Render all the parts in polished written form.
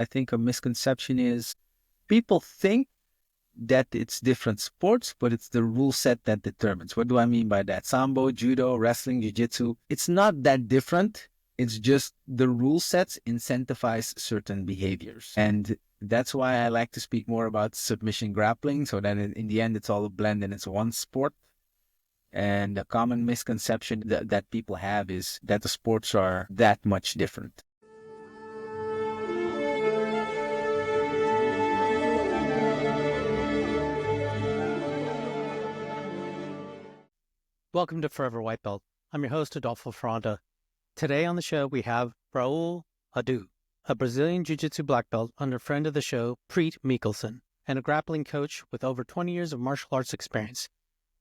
I think a misconception is people think that it's different sports, but it's the rule set that determines. What do I mean by that? Sambo, judo, wrestling, jiu-jitsu, it's not that different. It's just the rule sets incentivize certain behaviors. And that's why I like to speak more about submission grappling, so that in the end, it's all a blend and it's one sport. And the common misconception that people have is that the sports are that much different. Welcome to Forever White Belt. I'm your host, Adolfo Ferranda. Today on the show, we have Raoul Audhoe, a Brazilian Jiu-Jitsu black belt under friend of the show, Priit Mihkelson, and a grappling coach with over 20 years of martial arts experience.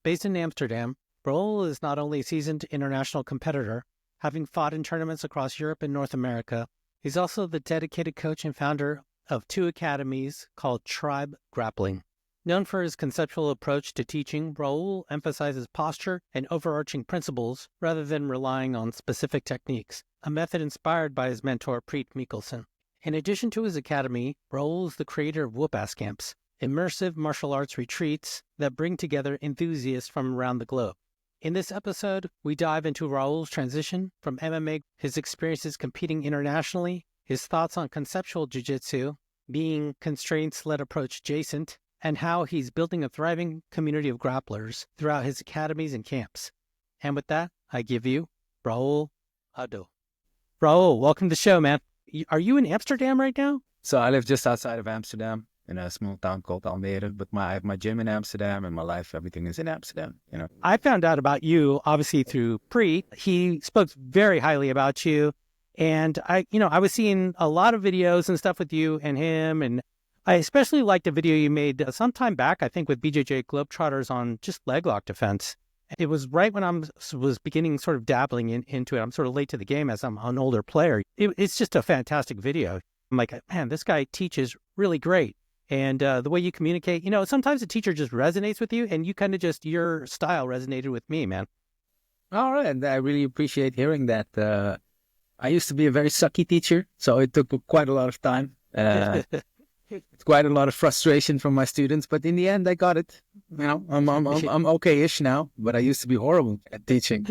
Based in Amsterdam, Raoul is not only a seasoned international competitor, having fought in tournaments across Europe and North America, he's also the dedicated coach and founder of 2 academies called TRIBE Grappling. Known for his conceptual approach to teaching, Raoul emphasizes posture and overarching principles rather than relying on specific techniques, a method inspired by his mentor Priit Mihkelson. In addition to his academy, Raoul is the creator of Whoop-Ass Camps, immersive martial arts retreats that bring together enthusiasts from around the globe. In this episode, we dive into Raoul's transition from MMA, his experiences competing internationally, his thoughts on conceptual jiu-jitsu, being constraints-led approach adjacent, and how he's building a thriving community of grapplers throughout his academies and camps. And with that, I give you Raoul Audhoe. Raoul, welcome to the show, man. Are you in Amsterdam right now? So I live just outside of Amsterdam in a small town called Almere, but I have my gym in Amsterdam and my life, everything is in Amsterdam, I found out about you, obviously, through Priit. He spoke very highly about you. And I was seeing a lot of videos and stuff with you and him, and I especially liked a video you made some time back, I think, with BJJ Globetrotters on just leg lock defense. It was right when I was beginning sort of dabbling into it. I'm sort of late to the game as I'm an older player. It's just a fantastic video. I'm like, man, this guy teaches really great. And the way you communicate, sometimes a teacher just resonates with you, and you kind of your style resonated with me, man. All right. I really appreciate hearing that. I used to be a very sucky teacher, so it took quite a lot of time. It's quite a lot of frustration from my students, but in the end, I got it. I'm okay-ish now, but I used to be horrible at teaching.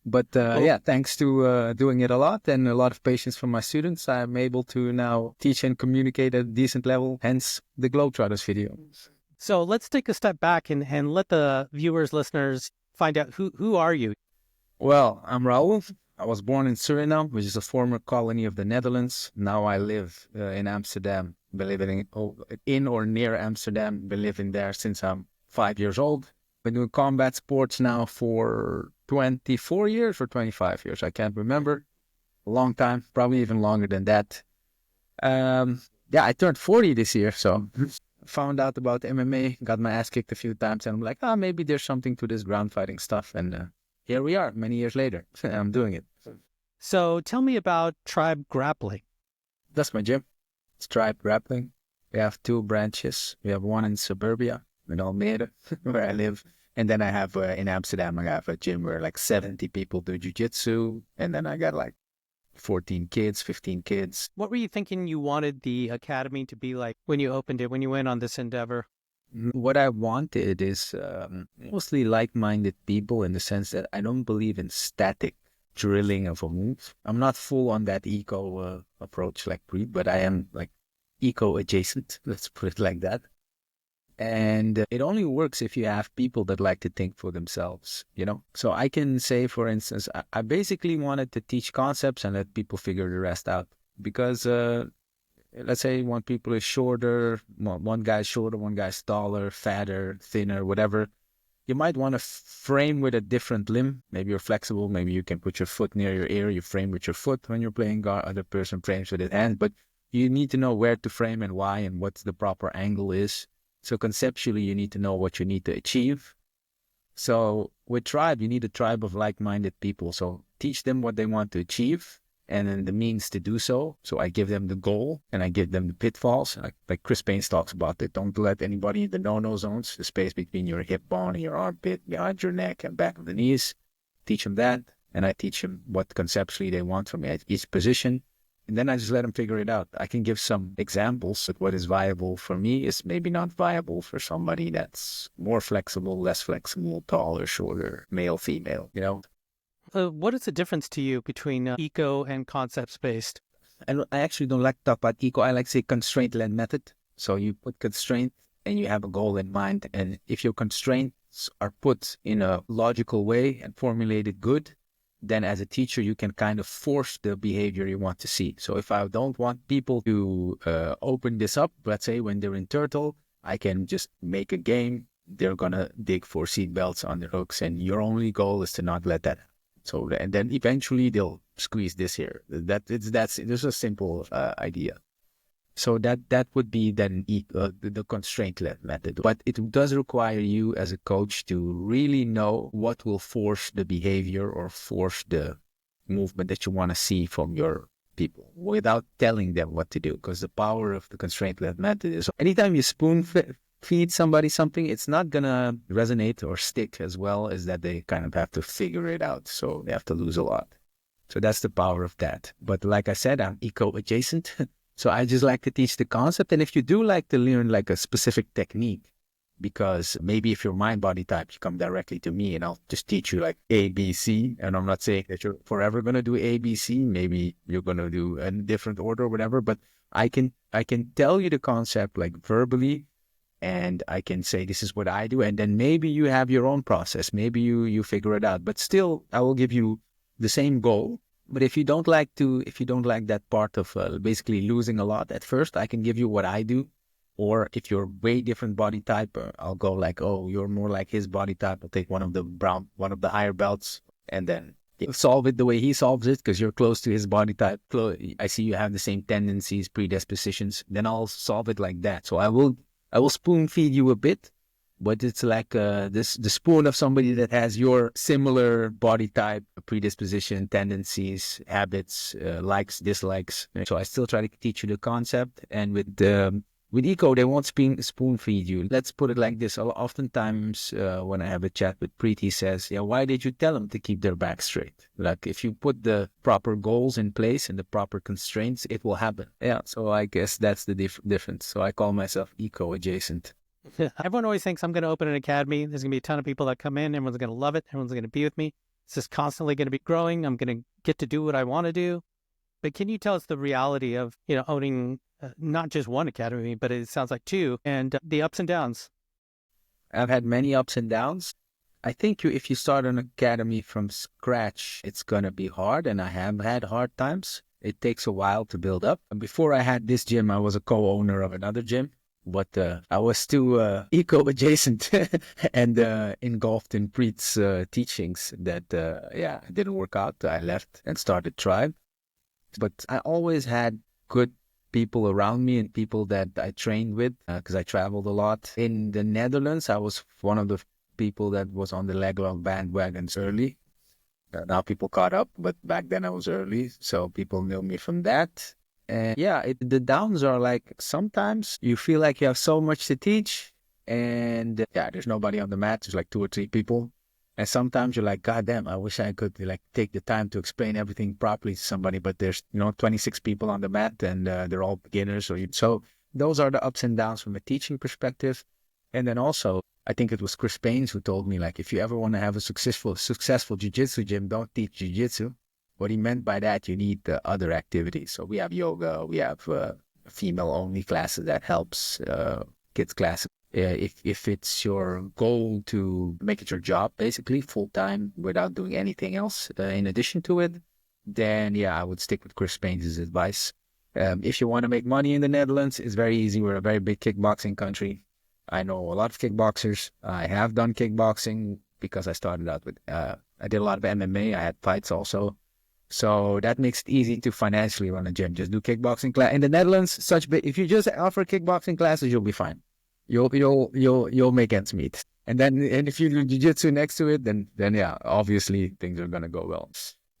But yeah, thanks to doing it a lot and a lot of patience from my students, I'm able to now teach and communicate at a decent level, hence the Globetrotters video. So let's take a step back and let the viewers, listeners find out who are you? Well, I'm Raoul. I was born in Suriname, which is a former colony of the Netherlands. Now I live in Amsterdam, been living in or near Amsterdam, been living there since I'm 5 years old. Been doing combat sports now for 24 years or 25 years, I can't remember. A long time, probably even longer than that. Yeah, I turned 40 this year, so found out about MMA, got my ass kicked a few times, and I'm like, maybe there's something to this ground fighting stuff, and here we are, many years later. I'm doing it. So tell me about TRIBE Grappling. That's my gym. It's TRIBE Grappling. We have 2 branches. We have one in suburbia, in Almere, where I live. And then I have, in Amsterdam, I have a gym where like 70 people do jiu-jitsu. And then I got like 14 kids, 15 kids. What were you thinking you wanted the academy to be like when you opened it, when you went on this endeavor? What I wanted is mostly like-minded people, in the sense that I don't believe in static drilling of a move. I'm not full on that eco approach like Priit, but I am like eco-adjacent, let's put it like that. And it only works if you have people that like to think for themselves, So I can say, for instance, I basically wanted to teach concepts and let people figure the rest out. Because let's say one people is shorter, one guy's shorter, one guy's taller, fatter, thinner, whatever. You might want to frame with a different limb. Maybe you're flexible. Maybe you can put your foot near your ear. You frame with your foot when you're playing guard. Other person frames with his hand. But you need to know where to frame and why and what the proper angle is. So conceptually, you need to know what you need to achieve. So with TRIBE, you need a tribe of like-minded people. So teach them what they want to achieve, and then the means to do so. So I give them the goal and I give them the pitfalls. Like Chris Paines talks about it. Don't let anybody in the no-no zones, the space between your hip bone and your armpit, behind your neck and back of the knees. Teach them that. And I teach them what conceptually they want from each position. And then I just let them figure it out. I can give some examples of what is viable for me is maybe not viable for somebody that's more flexible, less flexible, taller, shorter, male, female, you know? What is the difference to you between eco and concepts-based? And I actually don't like to talk about eco. I like to say constraint-led method. So you put constraint and you have a goal in mind. And if your constraints are put in a logical way and formulated good, then as a teacher, you can kind of force the behavior you want to see. So if I don't want people to open this up, let's say when they're in turtle, I can just make a game. They're going to dig for seat belts on their hooks. And your only goal is to not let that happen. So, and then eventually they'll squeeze this here. That's a simple idea. So that would be then the constraint-led method. But it does require you as a coach to really know what will force the behavior or force the movement that you want to see from your people without telling them what to do. Because the power of the constraint-led method is anytime you spoon feed somebody something, it's not going to resonate or stick as well as that they kind of have to figure it out. So they have to lose a lot. So that's the power of that. But like I said, I'm eco-adjacent. So I just like to teach the concept. And if you do like to learn like a specific technique, because maybe if you're mind-body type, you come directly to me and I'll just teach you like A, B, C. And I'm not saying that you're forever going to do A, B, C. Maybe you're going to do a different order or whatever. But I can tell you the concept like verbally, and I can say this is what I do. And then maybe you have your own process. Maybe you figure it out. But still, I will give you the same goal. But if you don't like that part of basically losing a lot at first, I can give you what I do. Or if you're way different body type, I'll go like, oh, you're more like his body type. I'll take one of the higher belts, and then solve it the way he solves it because you're close to his body type. I see you have the same tendencies, predispositions. Then I'll solve it like that. So I will spoon feed you a bit. But it's like the spoon of somebody that has your similar body type, predisposition, tendencies, habits, likes, dislikes. So I still try to teach you the concept. And with eco, they won't spoon feed you. Let's put it like this. Oftentimes when I have a chat with Priit, he says, yeah, why did you tell them to keep their back straight? Like if you put the proper goals in place and the proper constraints, it will happen. Yeah, so I guess that's the difference. So I call myself eco-adjacent. Everyone always thinks I'm going to open an academy. There's going to be a ton of people that come in. Everyone's going to love it. Everyone's going to be with me. It's just constantly going to be growing. I'm going to get to do what I want to do. But can you tell us the reality of, owning not just one academy, but it sounds like two, and the ups and downs? I've had many ups and downs. I think if you start an academy from scratch, it's going to be hard. And I have had hard times. It takes a while to build up. And before I had this gym, I was a co-owner of another gym. But I was too eco-adjacent and engulfed in Priit's teachings that, it didn't work out. I left and started TRIBE. But I always had good people around me and people that I trained with because I traveled a lot. In the Netherlands, I was one of the people that was on the Leglog bandwagons early. Now people caught up, but back then I was early. So people knew me from that. And the downs are like sometimes you feel like you have so much to teach and there's nobody on the mat. There's like 2 or 3 people. And sometimes you're like, God damn, I wish I could like take the time to explain everything properly to somebody. But there's, 26 people on the mat and they're all beginners. So those are the ups and downs from a teaching perspective. And then also, I think it was Chris Paynes who told me like, if you ever want to have a successful jiu-jitsu gym, don't teach jiu-jitsu. What he meant by that, you need the other activities. So we have yoga, we have female-only classes that helps, kids classes. If it's your goal to make it your job, basically, full-time, without doing anything else in addition to it, then I would stick with Chris Paynes' advice. If you want to make money in the Netherlands, it's very easy. We're a very big kickboxing country. I know a lot of kickboxers. I have done kickboxing because I started out with, I did a lot of MMA. I had fights also. So that makes it easy to financially run a gym. Just do kickboxing class in the Netherlands. If you just offer kickboxing classes, you'll be fine. You'll make ends meet. And if you do jiu-jitsu next to it, then obviously things are gonna go well.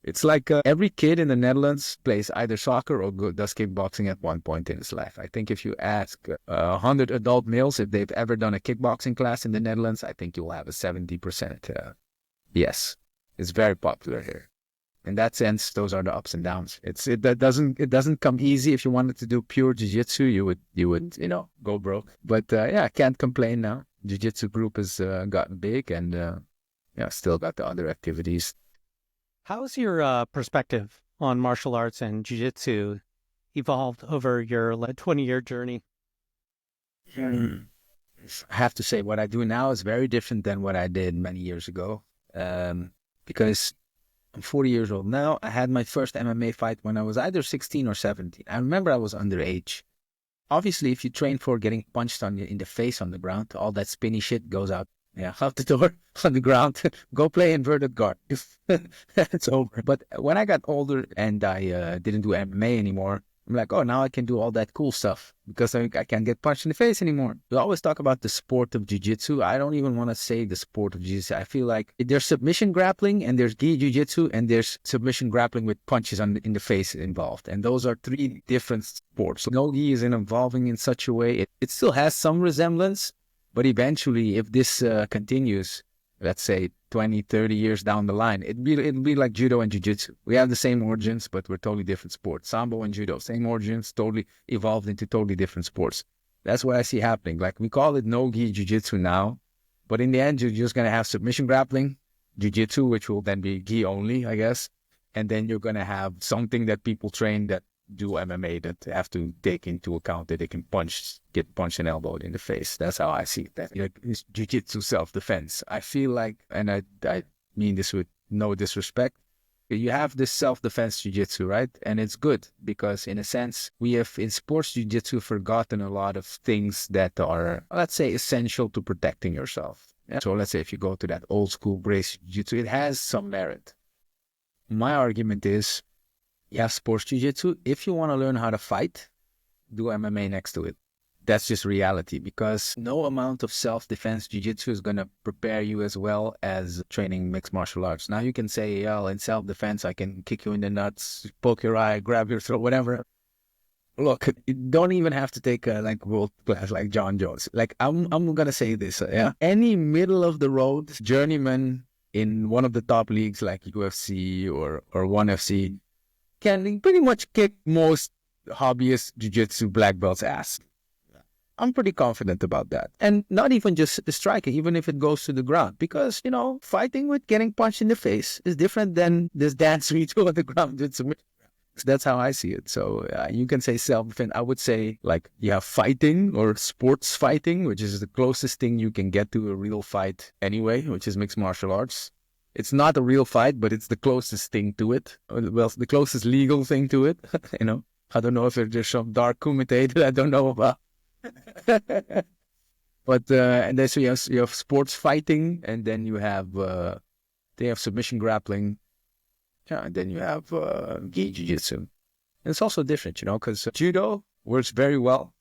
It's like every kid in the Netherlands plays either soccer or does kickboxing at one point in his life. I think if you ask 100 adult males if they've ever done a kickboxing class in the Netherlands, I think you'll have a 70% yes. It's very popular here. in that sense, those are the ups and downs. It doesn't come easy. If you wanted to do pure jiu-jitsu, you would go broke. But yeah, I can't complain now. Jiu-jitsu group has gotten big, and yeah, still got the other activities. How's your perspective on martial arts and jiu-jitsu evolved over your 20-year journey? I have to say, what I do now is very different than what I did many years ago. Because I'm 40 years old now. I had my first MMA fight when I was either 16 or 17. I remember I was underage. Obviously, if you train for getting punched in the face on the ground, all that spinny shit goes out, yeah, out the door on the ground. Go play inverted guard. It's over. But when I got older and I didn't do MMA anymore, I'm like, oh, now I can do all that cool stuff because I can't get punched in the face anymore. We always talk about the sport of jiu-jitsu. I don't even want to say the sport of jiu-jitsu. I feel like there's submission grappling and there's gi jiu-jitsu and there's submission grappling with punches in the face involved. And those are three different sports. So no gi is evolving in such a way. It still has some resemblance, but eventually if this continues, let's say 20, 30 years down the line, it'd be like judo and jiu-jitsu. We have the same origins, but we're totally different sports. Sambo and judo, same origins, totally evolved into totally different sports. That's what I see happening. Like we call it no-gi jiu-jitsu now, but in the end, you're just going to have submission grappling, jiu-jitsu, which will then be gi only, I guess. And then you're going to have something that people train that do MMA that have to take into account that they can get punched and elbowed in the face. That's how I see it. That it's jiu-jitsu self-defense. I feel like, and I mean this with no disrespect, you have this self-defense jiu-jitsu, right? And it's good because in a sense, we have in sports jiu-jitsu forgotten a lot of things that are, let's say, essential to protecting yourself. Yeah? So let's say if you go to that old school brace jiu-jitsu, it has some merit. My argument is, you have sports jiu-jitsu. If you want to learn how to fight, do MMA next to it. That's just reality because no amount of self-defense jiu-jitsu is going to prepare you as well as training mixed martial arts. Now you can say, oh, in self-defense, I can kick you in the nuts, poke your eye, grab your throat, whatever. Look, you don't even have to take a world class like John Jones. Like I'm going to say this, yeah. Any middle of the road journeyman in one of the top leagues like UFC or ONE FC can pretty much kick most hobbyist jiu-jitsu black belts' ass. I'm pretty confident about that. And not even just the striking, even if it goes to the ground. Because, fighting with getting punched in the face is different than this dance we do on the ground. That's how I see it. So you can say self-defense. I would say you have fighting or sports fighting, which is the closest thing you can get to a real fight anyway, which is mixed martial arts. It's not a real fight, but it's the closest thing to it. Well, the closest legal thing to it. I don't know if there's some dark kumite that I don't know about. But and then so you have sports fighting, and then you have they have submission grappling. Yeah, and then you have gi jiu-jitsu. And it's also different, because judo works very well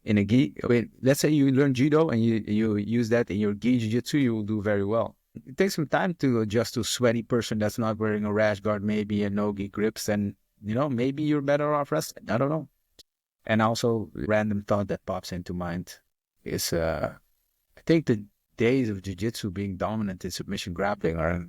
in a gi. I mean, let's say you learn judo and you use that in your gi jiu-jitsu, you will do very well. It takes some time to adjust to a sweaty person that's not wearing a rash guard, maybe, and no-gi grips. And, maybe you're better off wrestling. I don't know. And also, random thought that pops into mind is, I think the days of jiu-jitsu being dominant in submission grappling are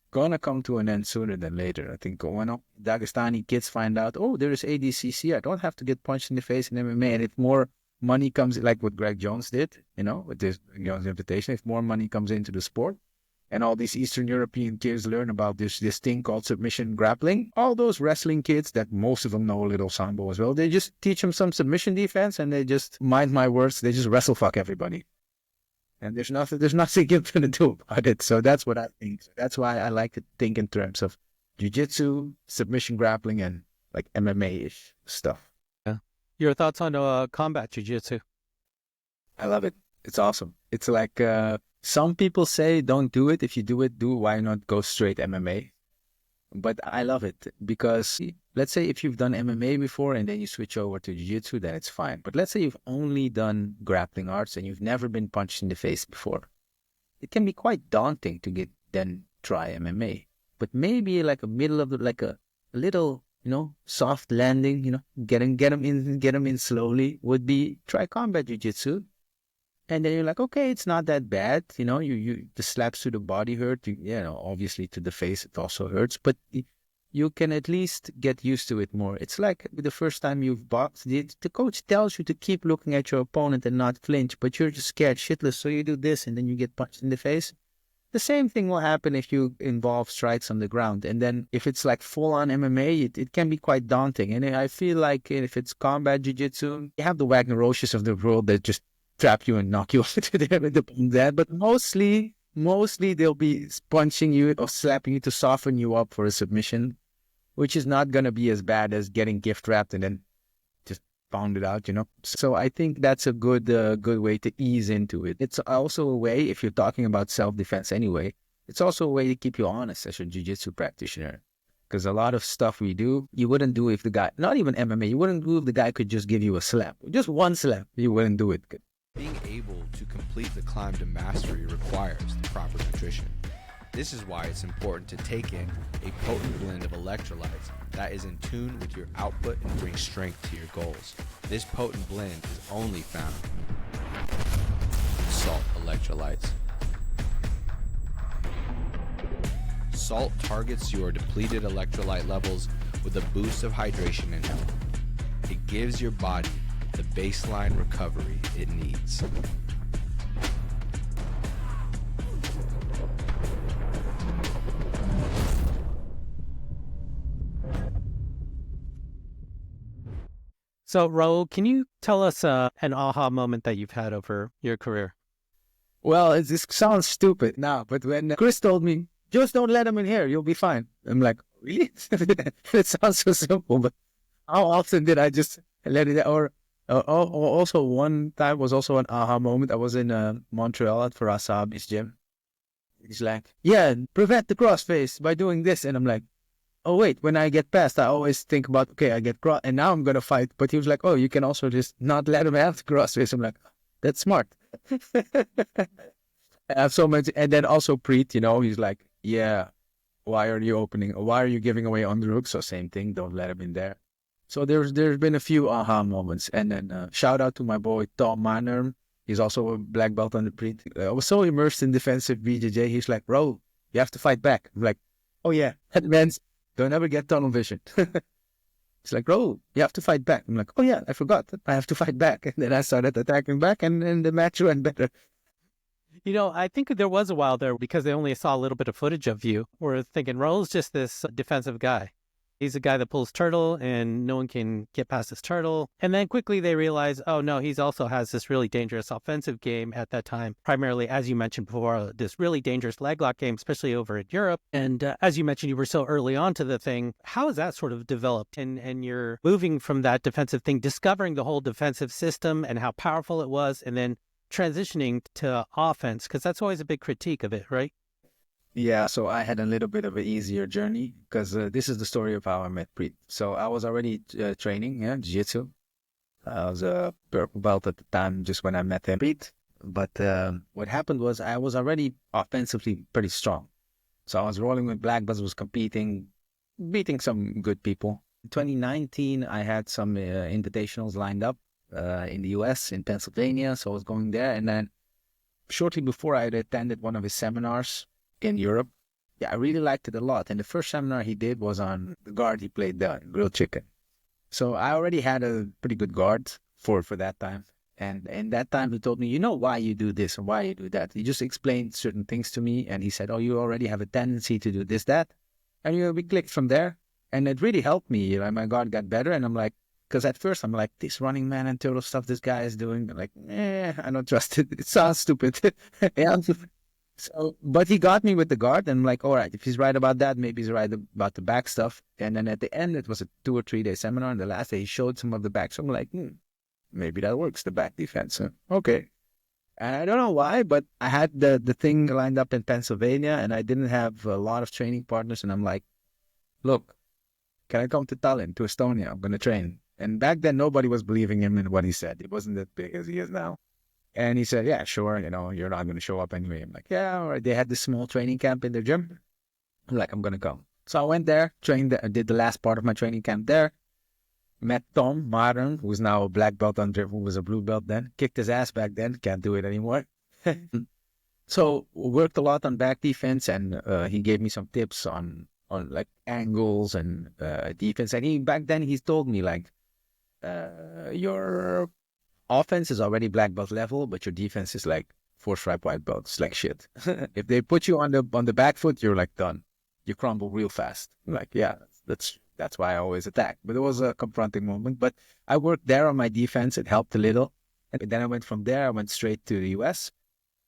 going to come to an end sooner than later. I think when Dagestani kids find out, oh, there is ADCC, I don't have to get punched in the face in MMA. And if more money comes, like what Greg Jones did, with this Jones invitation, if more money comes into the sport, and all these Eastern European kids learn about this thing called submission grappling. All those wrestling kids that most of them know a little Sambo as well, they just teach them some submission defense and they just, mind my words, they just wrestle fuck everybody. And there's nothing you're going to do about it. So that's what I think. That's why I like to think in terms of jiu-jitsu, submission grappling, and MMA-ish stuff. Yeah. Your thoughts on combat jiu-jitsu? I love it. It's awesome. It's like... some people say don't do it. If you do it, why not go straight MMA? But I love it because let's say if you've done MMA before and then you switch over to jiu-jitsu, then it's fine. But let's say you've only done grappling arts and you've never been punched in the face before. It can be quite daunting to then try MMA. But maybe a middle of a little, soft landing, get them in slowly would be try combat jiu-jitsu. And then you're like, okay, it's not that bad. The slaps to the body hurt. Obviously to the face, it also hurts. But you can at least get used to it more. It's like the first time you've boxed, the coach tells you to keep looking at your opponent and not flinch, but you're just scared shitless, so you do this and then you get punched in the face. The same thing will happen if you involve strikes on the ground. And then if it's like full-on MMA, it can be quite daunting. And I feel like if it's combat jiu-jitsu, you have the Wagner Roaches of the world that just trap you and knock you to the but mostly they'll be punching you or slapping you to soften you up for a submission, which is not going to be as bad as getting gift wrapped and then just pound it out, So I think that's a good way to ease into it. It's also a way, if you're talking about self-defense anyway, it's also a way to keep you honest as a jiu-jitsu practitioner. Because a lot of stuff we do, you wouldn't do if the guy, not even MMA, you wouldn't do if the guy could just give you a slap. Just one slap, you wouldn't do it. Being able to complete the climb to mastery requires the proper nutrition. This is why it's important to take in a potent blend of electrolytes that is in tune with your output and brings strength to your goals. This potent blend is only found in salt electrolytes. Salt targets your depleted electrolyte levels with a boost of hydration and health. It gives your body the baseline recovery it needs. So, Raoul, can you tell us an aha moment that you've had over your career? Well, this sounds stupid now, but when Chris told me, just don't let him in here, you'll be fine. I'm like, really? It sounds so simple, but how often did I just let it, also one time was also an aha moment. I was in Montreal at Farasabi's gym. He's like, yeah, prevent the crossface by doing this. And I'm like, oh, wait, when I get past, I always think about, okay, I get cross, and now I'm going to fight. But he was like, oh, you can also just not let him have the crossface. I'm like, that's smart. I have so much. And then also Priit, he's like, yeah, why are you giving away underhooks? So same thing, don't let him in there. So there's been a few aha moments. And then shout out to my boy, Tom Mannerm. He's also a black belt on the Priit. I was so immersed in defensive BJJ. He's like, bro, you have to fight back. I'm like, oh yeah, that means don't ever get tunnel vision. It's like, bro, you have to fight back. I'm like, oh yeah, I forgot. I have to fight back. And then I started attacking back and the match went better. I think there was a while there because they only saw a little bit of footage of you. We're thinking Raul's just this defensive guy. He's a guy that pulls turtle and no one can get past his turtle. And then quickly they realize, oh no, he's also has this really dangerous offensive game at that time. Primarily, as you mentioned before, this really dangerous leg lock game, especially over in Europe. And as you mentioned, you were so early on to the thing. How has that sort of developed? And you're moving from that defensive thing, discovering the whole defensive system and how powerful it was, and then transitioning to offense, because that's always a big critique of it, right? Yeah, so I had a little bit of an easier journey because this is the story of how I met Priit. So I was already training, jiu-jitsu. I was a purple belt at the time just when I met him, Priit. But what happened was I was already offensively pretty strong. So I was rolling with black belts, was competing, beating some good people. In 2019, I had some invitationals lined up in the US, in Pennsylvania. So I was going there. And then shortly before I had attended one of his seminars in Europe. Yeah, I really liked it a lot. And the first seminar he did was on the guard he played the grilled chicken. So I already had a pretty good guard for that time. And in that time, he told me, you know why you do this and why you do that. He just explained certain things to me. And he said, oh, you already have a tendency to do this, that. And we clicked from there. And it really helped me. My guard got better. And I'm like, because at first I'm like, this running man and turtle stuff this guy is doing. I'm like, I don't trust it. It sounds stupid. Yeah. So, but he got me with the guard, and I'm like, all right, if he's right about that, maybe he's right about the back stuff. And then at the end, it was a 2 or 3 day seminar, and the last day he showed some of the back. So I'm like, maybe that works, the back defense. Okay. And I don't know why, but I had the thing lined up in Pennsylvania, and I didn't have a lot of training partners. And I'm like, look, can I come to Tallinn, to Estonia? I'm going to train. And back then, nobody was believing him in what he said. He wasn't that big as he is now. And he said, yeah, sure, you're not going to show up anyway. I'm like, yeah, all right. They had this small training camp in their gym. I'm like, I'm going to come. So I went there, did the last part of my training camp there. Met Tom Maren, who's now a black belt who was a blue belt then. Kicked his ass back then, can't do it anymore. So worked a lot on back defense, and he gave me some tips on on like angles and defense. And back then he told me like, your offense is already black belt level, but your defense is like 4-stripe white belt. It's like shit. If they put you on the back foot, you're like done. You crumble real fast. I'm like, yeah, that's why I always attack. But it was a confronting moment. But I worked there on my defense. It helped a little. And then I went from there. I went straight to the US.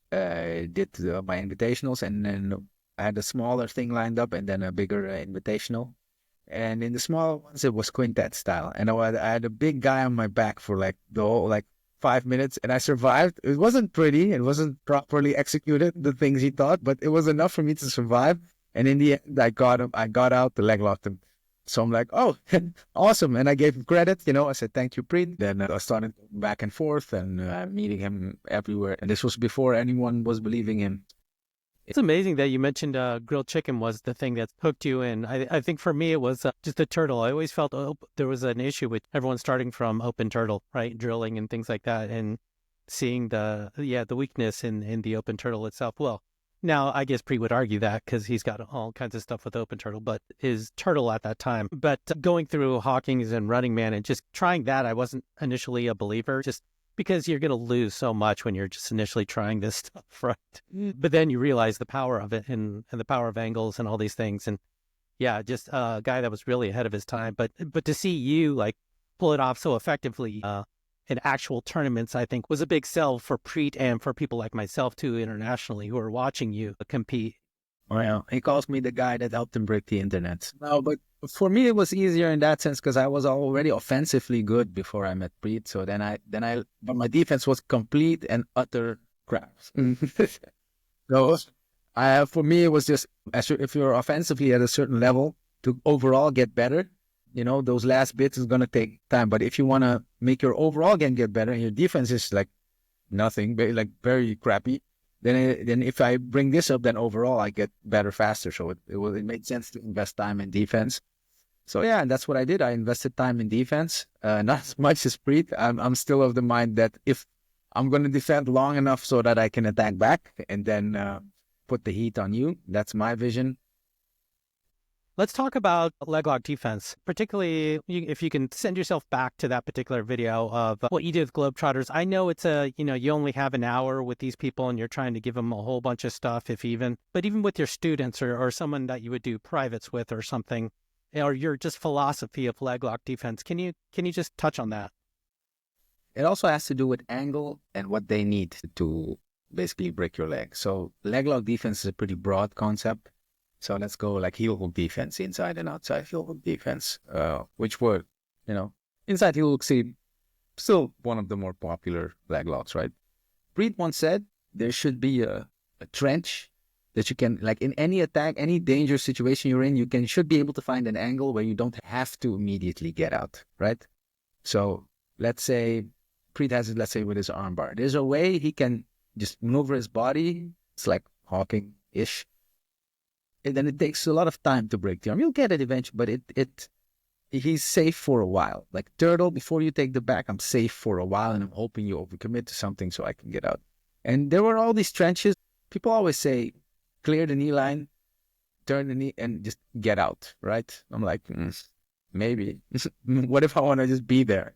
Did my invitationals, and then I had a smaller thing lined up, and then a bigger invitational. And in the smaller ones, it was quintet style. And I had a big guy on my back for like the whole 5 minutes, and I survived. It wasn't pretty. It wasn't properly executed, the things he thought, but it was enough for me to survive. And in the end, I got him. I got out, the leg locked him. So I'm like, oh, awesome. And I gave him credit. I said, thank you, Priit. Then I started back and forth and meeting him everywhere. And this was before anyone was believing him. It's amazing that you mentioned grilled chicken was the thing that hooked you in. I think for me, it was just the turtle. I always felt there was an issue with everyone starting from open turtle, right? Drilling and things like that. And seeing the weakness in the open turtle itself. Well, now I guess Priit would argue that because he's got all kinds of stuff with open turtle, but his turtle at that time. But going through Hawkins and Running Man and just trying that, I wasn't initially a believer, just because you're going to lose so much when you're just initially trying this stuff, right? But then you realize the power of it and the power of angles and all these things. And yeah, just a guy that was really ahead of his time. But to see you like pull it off so effectively in actual tournaments, I think was a big sell for Priit and for people like myself too, internationally, who are watching you compete. Well, he calls me the guy that helped him break the internet. No, but for me, it was easier in that sense because I was already offensively good before I met Priit. So but my defense was complete and utter crap. So for me, it was just, if you're offensively at a certain level to overall get better, those last bits is going to take time. But if you want to make your overall game get better and your defense is like nothing, like very crappy, then if I bring this up, then overall I get better faster. So it made sense to invest time in defense. So yeah, and that's what I did. I invested time in defense, not as much as Priit. I'm still of the mind that if I'm going to defend long enough so that I can attack back and then put the heat on you, that's my vision. Let's talk about leg lock defense, particularly if you can send yourself back to that particular video of what you did with Globetrotters. I know it's you only have an hour with these people and you're trying to give them a whole bunch of stuff, but even with your students or someone that you would do privates with or something, or your just philosophy of leg lock defense, can you just touch on that? It also has to do with angle and what they need to basically break your leg. So leg lock defense is a pretty broad concept. So let's go like heel hook defense, inside and outside heel hook defense, which were, inside heel hook seem still one of the more popular leg locks, right? Priit once said there should be a trench that you can, like in any attack, any dangerous situation you're in, you should be able to find an angle where you don't have to immediately get out, right? So let's say Priit has it, let's say with his armbar. There's a way he can just maneuver his body. It's like Hawking-ish. And then it takes a lot of time to break the arm. You'll get it eventually, but he's safe for a while. Like turtle, before you take the back, I'm safe for a while and I'm hoping you overcommit to something so I can get out. And there were all these trenches. People always say, clear the knee line, turn the knee and just get out, right? I'm like, maybe. What if I want to just be there,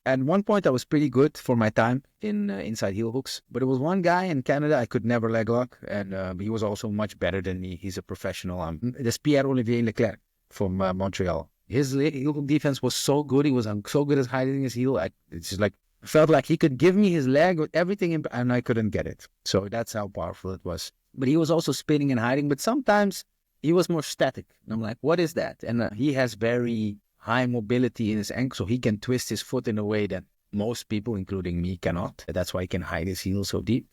At one point, I was pretty good for my time in inside heel hooks. But it was one guy in Canada I could never leg lock. And he was also much better than me. He's a professional. There's Pierre-Olivier Leclerc from Montreal. His heel hook defense was so good. He was so good at hiding his heel. It's just like, felt like he could give me his leg with everything and I couldn't get it. So that's how powerful it was. But he was also spinning and hiding. But sometimes he was more static. And I'm like, what is that? And he has very high mobility in his ankle, so he can twist his foot in a way that most people, including me, cannot. That's why he can hide his heel so deep.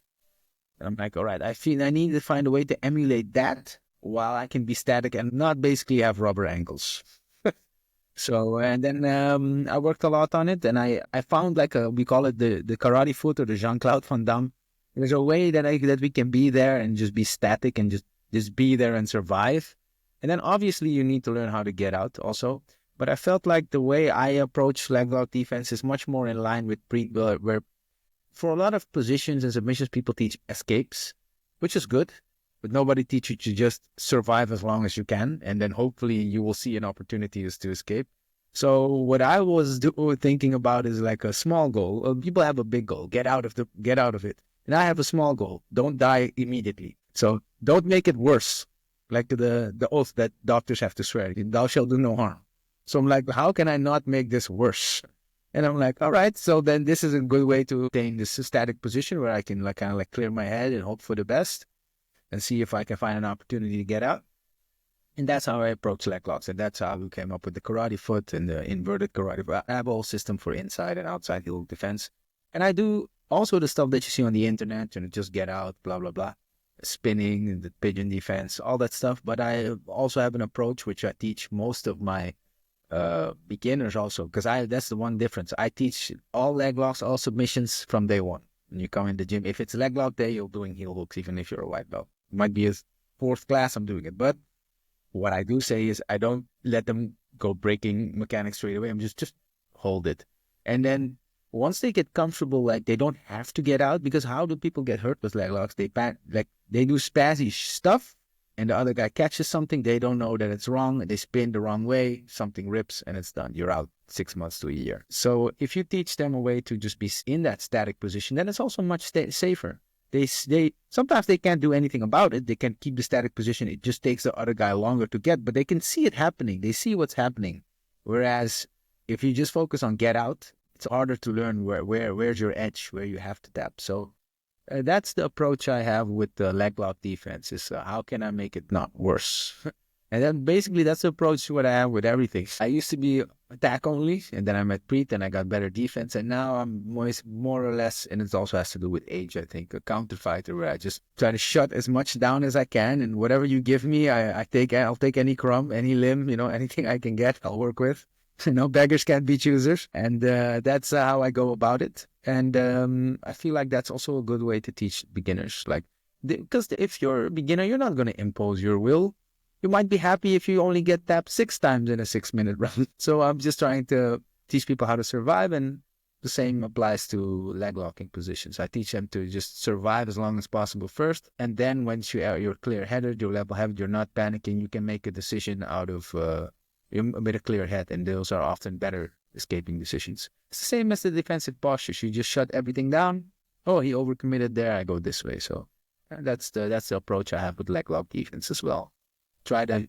And I'm like, all right, I feel I need to find a way to emulate that while I can be static and not basically have rubber ankles. So, and then I worked a lot on it, and I found we call it the karate foot or the Jean-Claude Van Damme. There's a way that we can be there and just be static and just be there and survive. And then obviously you need to learn how to get out also. But I felt like the way I approach leg lock defense is much more in line with Priit, where for a lot of positions and submissions, people teach escapes, which is good. but nobody teaches you to just survive as long as you can, and then hopefully you will see an opportunity to escape. So what I was thinking about is like a small goal. People have a big goal, get out of it. And I have a small goal, don't die immediately. So don't make it worse, like the oath that doctors have to swear, thou shalt do no harm. So I'm like, how can I not make this worse? And I'm like, all right, so then this is a good way to attain this static position where I can like kind of like clear my head and hope for the best and see if I can find an opportunity to get out. And that's how I approach leg locks. And that's how we came up with the karate foot and the inverted karate. I have a whole system for inside and outside heel defense. And I do also the stuff that you see on the internet, just get out, blah, blah, blah. Spinning and the pigeon defense, all that stuff. But I also have an approach which I teach most of my beginners also, because that's the one difference. I teach all leg locks, all submissions from day one. When you come in the gym, if it's leg lock day, you're doing heel hooks, even if you're a white belt. It might be a fourth class, I'm doing it. But what I do say is I don't let them go breaking mechanics straight away. I'm just hold it. And then once they get comfortable, like they don't have to get out, because how do people get hurt with leg locks? They do spazzy stuff, and the other guy catches something, they don't know that it's wrong, they spin the wrong way, something rips, and it's done. You're out 6 months to a year. So if you teach them a way to just be in that static position, then it's also much safer. They sometimes they can't do anything about it. They can keep the static position. It just takes the other guy longer to get, but they can see it happening. They see what's happening. Whereas if you just focus on get out, it's harder to learn where's your edge, where you have to tap. So that's the approach I have with the leg lock defense is how can I make it not worse? And then basically that's the approach to what I have with everything. I used to be attack only, and then I met Priit and I got better defense, and now I'm more or less, and it also has to do with age, I think, a counter fighter where I just try to shut as much down as I can, and whatever you give me, I'll take any crumb, any limb, anything I can get, I'll work with. Beggars can't be choosers, and that's how I go about it. And I feel like that's also a good way to teach beginners, because if you're a beginner, you're not going to impose your will. You might be happy if you only get tapped 6 times in a 6-minute round. So I'm just trying to teach people how to survive, and the same applies to leg locking positions. I teach them to just survive as long as possible first, and then once you're clear-headed, you're level-headed, you're not panicking, you can make a decision out of with a clear head, and those are often better escaping decisions. It's the same as the defensive postures. You just shut everything down. Oh, he overcommitted there, I go this way. So that's the approach I have with leg lock defense as well. Try to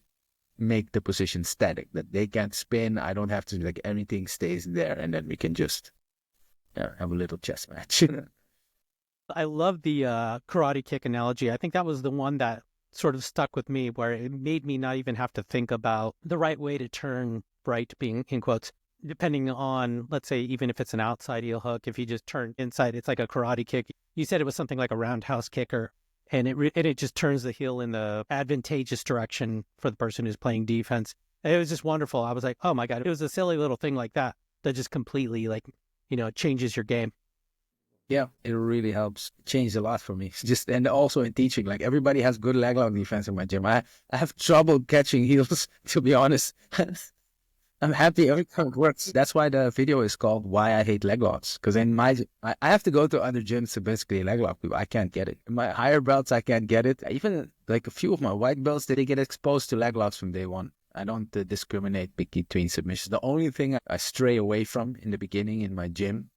make the position static, that they can't spin. I don't have to, everything stays there, and then we can just have a little chess match. I love the karate kick analogy. I think that was the one that sort of stuck with me, where it made me not even have to think about the right way to turn, right, being in quotes, depending on, let's say, even if it's an outside heel hook, if you just turn inside, it's like a karate kick. You said it was something like a roundhouse kicker, and it just turns the heel in the advantageous direction for the person who's playing defense. And it was just wonderful. I was like, oh my God, it was a silly little thing like that just completely changes your game. Yeah, it really helps. It changed a lot for me. And also in teaching, everybody has good leg lock defense in my gym. I have trouble catching heels, to be honest. I'm happy every time it works. That's why the video is called Why I Hate Leg Locks. Because in I have to go to other gyms to basically leg lock people. I can't get it. In my higher belts, I can't get it. Even a few of my white belts, they get exposed to leg locks from day one. I don't discriminate between submissions. The only thing I stray away from in the beginning in my gym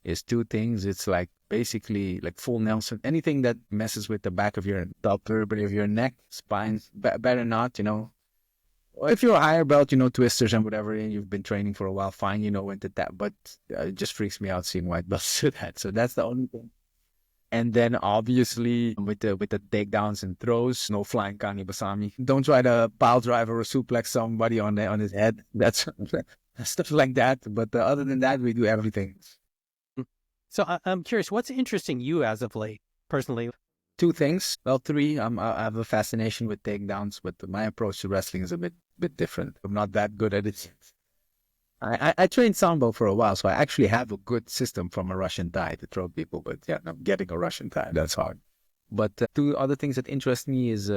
is 2 things. It's basically full Nelson. Anything that messes with the back of your top vertebrae of your neck, spine, better not, If you're a higher belt, twisters and whatever, and you've been training for a while, fine, you know when to tap. But it just freaks me out seeing white belts do that. So that's the only thing. And then obviously with the takedowns and throws, no flying kani basami. Don't try to pile drive or suplex somebody on his head. That's stuff like that. But other than that, we do everything. So I'm curious, what's interesting you as of late, personally? 2 things. Well, 3. I have a fascination with takedowns, but my approach to wrestling is a bit different. I'm not that good at it. I trained Sambo for a while, so I actually have a good system from a Russian Thai to throw people. But yeah, I'm getting a Russian Thai. That's hard. But 2 other things that interest me is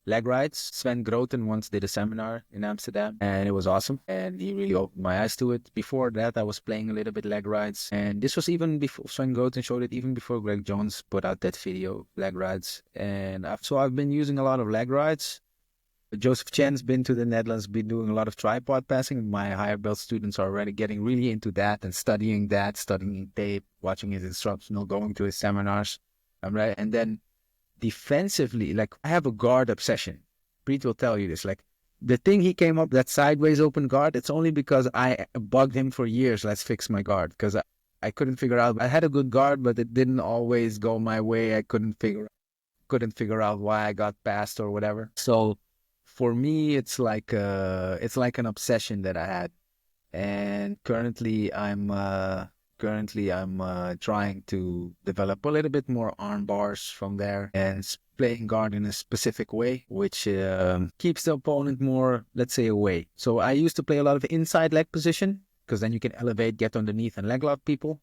leg rides. Sven Groten once did a seminar in Amsterdam, and it was awesome. And he really opened my eyes to it. Before that, I was playing a little bit leg rides. And this was even before Sven Groten showed it, even before Greg Jones put out that video, leg rides. And so I've been using a lot of leg rides. Joseph Chen's been to the Netherlands, been doing a lot of tripod passing. My higher belt students are already getting really into that, studying tape, watching his instructional, going to his seminars. Right. And then defensively, like I have a guard obsession. Priit will tell you this. Like the thing he came up, that sideways open guard, it's only because I bugged him for years. Let's fix my guard. Because I couldn't figure out, I had a good guard, but it didn't always go my way. I couldn't figure out why I got passed or whatever. So for me, it's like an obsession that I had. And currently I'm trying to develop a little bit more arm bars from there and playing guard in a specific way, which keeps the opponent more, let's say, away. So I used to play a lot of inside leg position because then you can elevate, get underneath and leg lock people.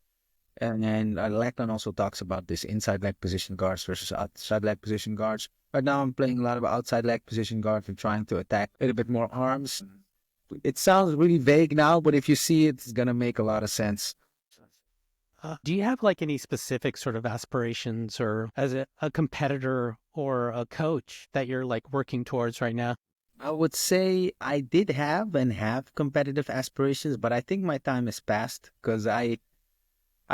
And then Lachlan also talks about this inside leg position guards versus outside leg position guards. Right now I'm playing a lot of outside leg position guards and trying to attack a little bit more arms. It sounds really vague now, but if you see it, it's going to make a lot of sense. Do you have like any specific sort of aspirations or as a competitor or a coach that you're like working towards right now? I would say I did have competitive aspirations, but I think my time is past because I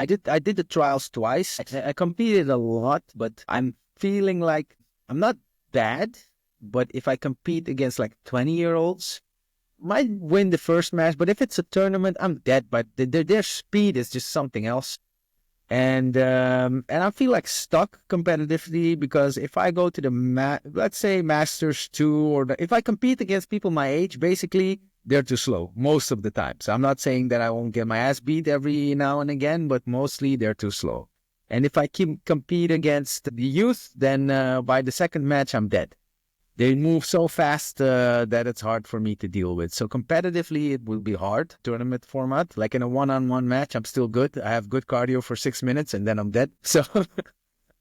did the trials twice. I competed a lot, but I'm feeling like I'm not bad. But if I compete against like 20-year-olds, might win the first match. But if it's a tournament, I'm dead. But their speed is just something else. And I feel like stuck competitively because if I go to the let's say Masters 2 or if I compete against people my age, basically they're too slow most of the time. So I'm not saying that I won't get my ass beat every now and again, but mostly they're too slow. And if I compete against the youth, then by the second match, I'm dead. They move so fast that it's hard for me to deal with. So competitively, it will be hard. Tournament format, like in a one-on-one match, I'm still good. I have good cardio for 6 minutes and then I'm dead. So,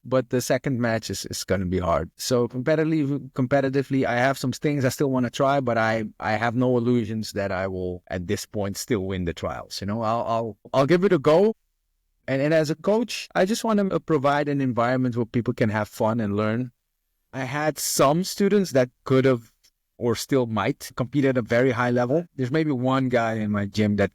but the second match is going to be hard. So competitively, I have some things I still want to try, but I have no illusions that I will at this point still win the trials. You know, I'll give it a go. And as a coach, I just want to provide an environment where people can have fun and learn. I had some students that could have or still might compete at a very high level. There's maybe one guy in my gym that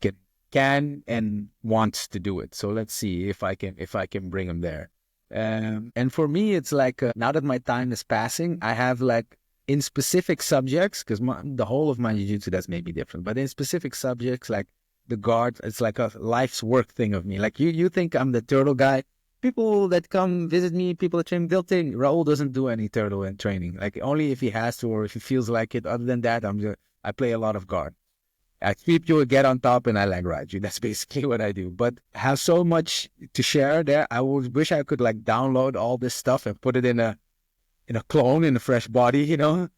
can and wants to do it. So let's see if I can bring him there. And for me, it's like now that my time is passing, I have like in specific subjects, because the whole of my jiu-jitsu that's maybe different, but in specific subjects like the guard, it's like a life's work thing of me. Like you think I'm the turtle guy. People that come visit me, people that train, they'll think Raoul doesn't do any turtle in training. Like only if he has to or if he feels like it. Other than that, I play a lot of guard. I sweep you, get on top, and I leg ride you. That's basically what I do. But I have so much to share there. I would wish I could like download all this stuff and put it in a clone, in a fresh body, you know.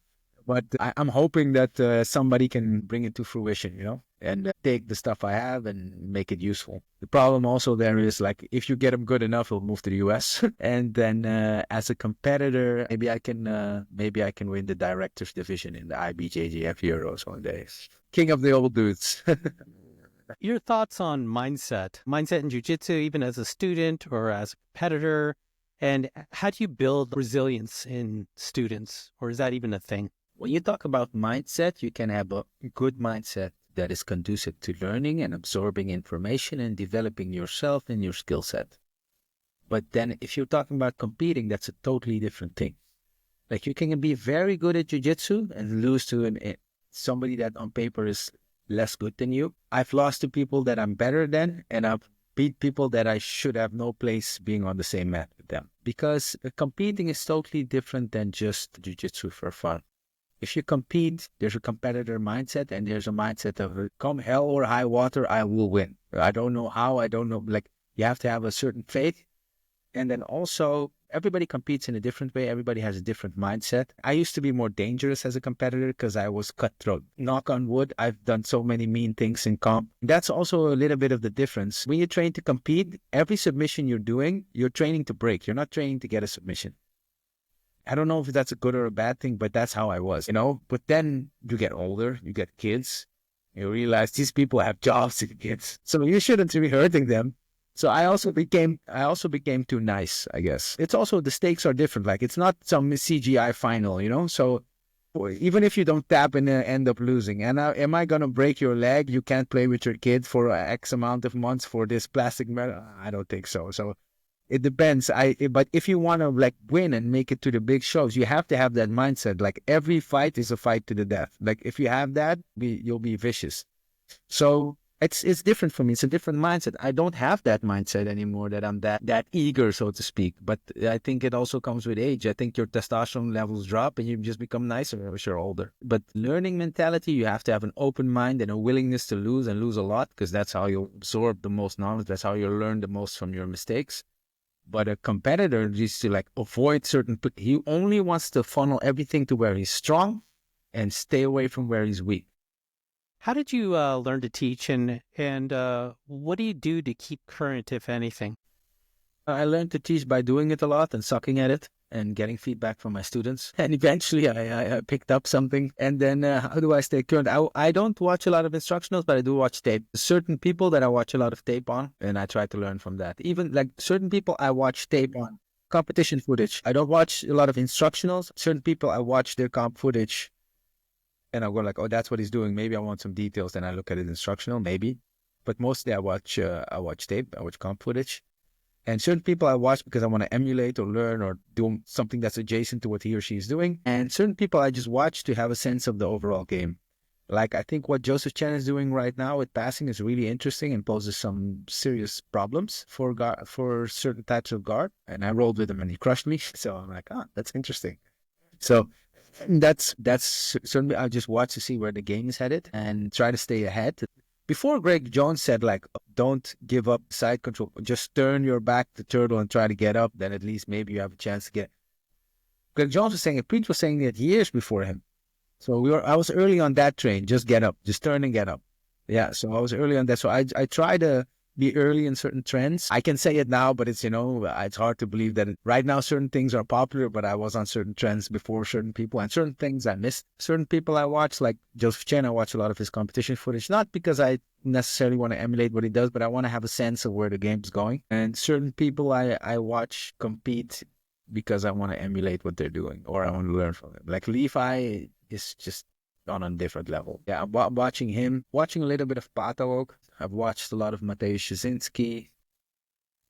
But I'm hoping that somebody can bring it to fruition, you know, and take the stuff I have and make it useful. The problem also there is like, if you get them good enough, he'll move to the US. And then as a competitor, maybe I can win the director's division in the IBJJF Euros one day. King of the old dudes. Your thoughts on mindset in jiu-jitsu, even as a student or as a competitor, and how do you build resilience in students, or is that even a thing? When you talk about mindset, you can have a good mindset that is conducive to learning and absorbing information and developing yourself and your skill set. But then if you're talking about competing, that's a totally different thing. Like you can be very good at jiu-jitsu and lose to somebody that on paper is less good than you. I've lost to people that I'm better than, and I've beat people that I should have no place being on the same mat with them. Because competing is totally different than just jiu-jitsu for fun. If you compete, there's a competitor mindset and there's a mindset of come hell or high water, I will win. I don't know how, I don't know, like you have to have a certain faith. And then also everybody competes in a different way. Everybody has a different mindset. I used to be more dangerous as a competitor because I was cutthroat. Knock on wood, I've done so many mean things in comp. That's also a little bit of the difference. When you train to compete, every submission you're doing, you're training to break. You're not training to get a submission. I don't know if that's a good or a bad thing, but that's how I was, But then you get older, you get kids, you realize these people have jobs and kids, so you shouldn't be hurting them. So I also became too nice, I guess. It's also the stakes are different. Like it's not some CGI final. So even if you don't tap and end up losing, and am I gonna break your leg? You can't play with your kid for X amount of months for this plastic metal. I don't think so. So it depends. But if you want to like win and make it to the big shows, you have to have that mindset. Like every fight is a fight to the death. Like if you have that, you'll be vicious. So it's different for me. It's a different mindset. I don't have that mindset anymore. That I'm that eager, so to speak. But I think it also comes with age. I think your testosterone levels drop, and you just become nicer as you're older. But learning mentality, you have to have an open mind and a willingness to lose and lose a lot, because that's how you absorb the most knowledge. That's how you learn the most from your mistakes. But a competitor needs to like avoid certain. He only wants to funnel everything to where he's strong, and stay away from where he's weak. How did you learn to teach, and what do you do to keep current, if anything? I learned to teach by doing it a lot and sucking at it and getting feedback from my students. And eventually I picked up something. And then how do I stay current? I don't watch a lot of instructionals, but I do watch tape. Certain people that I watch a lot of tape on, and I try to learn from that. Even like certain people I watch tape on. Competition footage. I don't watch a lot of instructionals. Certain people I watch their comp footage and I go like, oh, that's what he's doing. Maybe I want some details. Then I look at it instructional, maybe. But mostly I watch tape. I watch comp footage. And certain people I watch because I want to emulate or learn or do something that's adjacent to what he or she is doing. And certain people I just watch to have a sense of the overall game. Like I think what Joseph Chen is doing right now with passing is really interesting and poses some serious problems for certain types of guard. And I rolled with him and he crushed me. So I'm like, that's interesting. So that's certainly I just watch to see where the game is headed and try to stay ahead. Before Greg Jones said like, don't give up side control, just turn your back to turtle and try to get up. Then at least maybe you have a chance to get. Greg Jones was saying it. Priit was saying it years before him. So I was early on that train. Just get up, just turn and get up. Yeah. So I was early on that. So I try to be early in certain trends. I can say it now, but it's hard to believe that right now certain things are popular, but I was on certain trends before certain people, and certain things I missed. Certain people I watch, like Joseph Chen, I watch a lot of his competition footage, not because I necessarily want to emulate what he does, but I want to have a sense of where the game's going. And certain people I watch compete because I want to emulate what they're doing or I want to learn from them. Like Levi is just on a different level. Yeah, I'm watching him, watching a little bit of Pato. I've watched a lot of Mateusz Szczynski.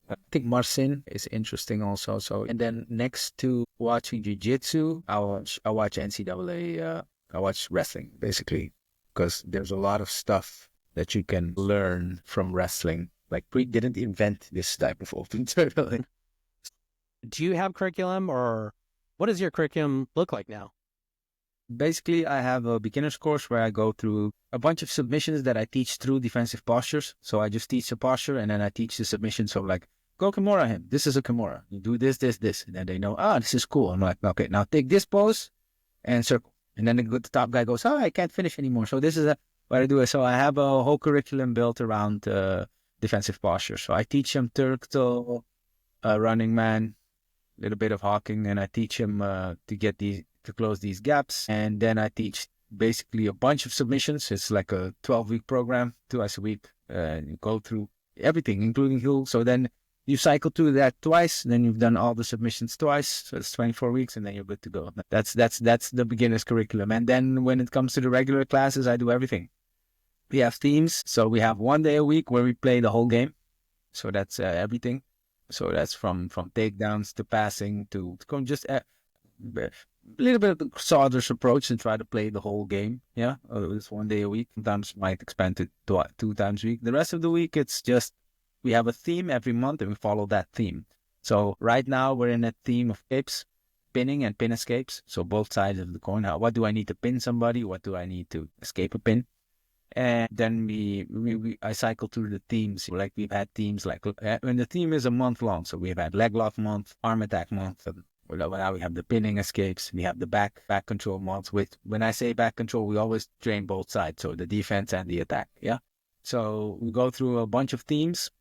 I think Marcin is interesting also. So, and then next to watching Jiu-Jitsu, I watch NCAA. I watch wrestling basically because there's a lot of stuff that you can learn from wrestling. Like Priit didn't invent this type of open turtle. Do you have curriculum, or what does your curriculum look like now? Basically, I have a beginner's course where I go through a bunch of submissions that I teach through defensive postures. So I just teach the posture and then I teach the submission. So like, go Kimura him. This is a Kimura. You do this, this, this. And then they know, this is cool. I'm like, okay, now take this pose and circle. And then the top guy goes, I can't finish anymore. So this is what I do. So I have a whole curriculum built around defensive posture. So I teach him turtle, running man, a little bit of hawking, and I teach him to close these gaps. And then I teach basically a bunch of submissions. It's like a 12-week program, twice a week. You go through everything, including heel. So then you cycle through that twice. Then you've done all the submissions twice. So it's 24 weeks, and then you're good to go. That's the beginner's curriculum. And then when it comes to the regular classes, I do everything. We have themes. So we have 1 day a week where we play the whole game. So that's everything. So that's from takedowns to passing to just a little bit of the Solders approach and try to play the whole game. Yeah, it's 1 day a week. Sometimes might expand to 2 times a week. The rest of the week, it's just we have a theme every month and we follow that theme. So right now we're in a theme of escapes, pinning and pin escapes. So both sides of the coin. What do I need to pin somebody? What do I need to escape a pin? And then I cycle through the themes. Like we've had themes like when the theme is a month long. So we've had leg lock month, arm attack month. Now we have the pinning escapes. We have the back control month. When I say back control, we always train both sides. So the defense and the attack. Yeah. So we go through a bunch of themes,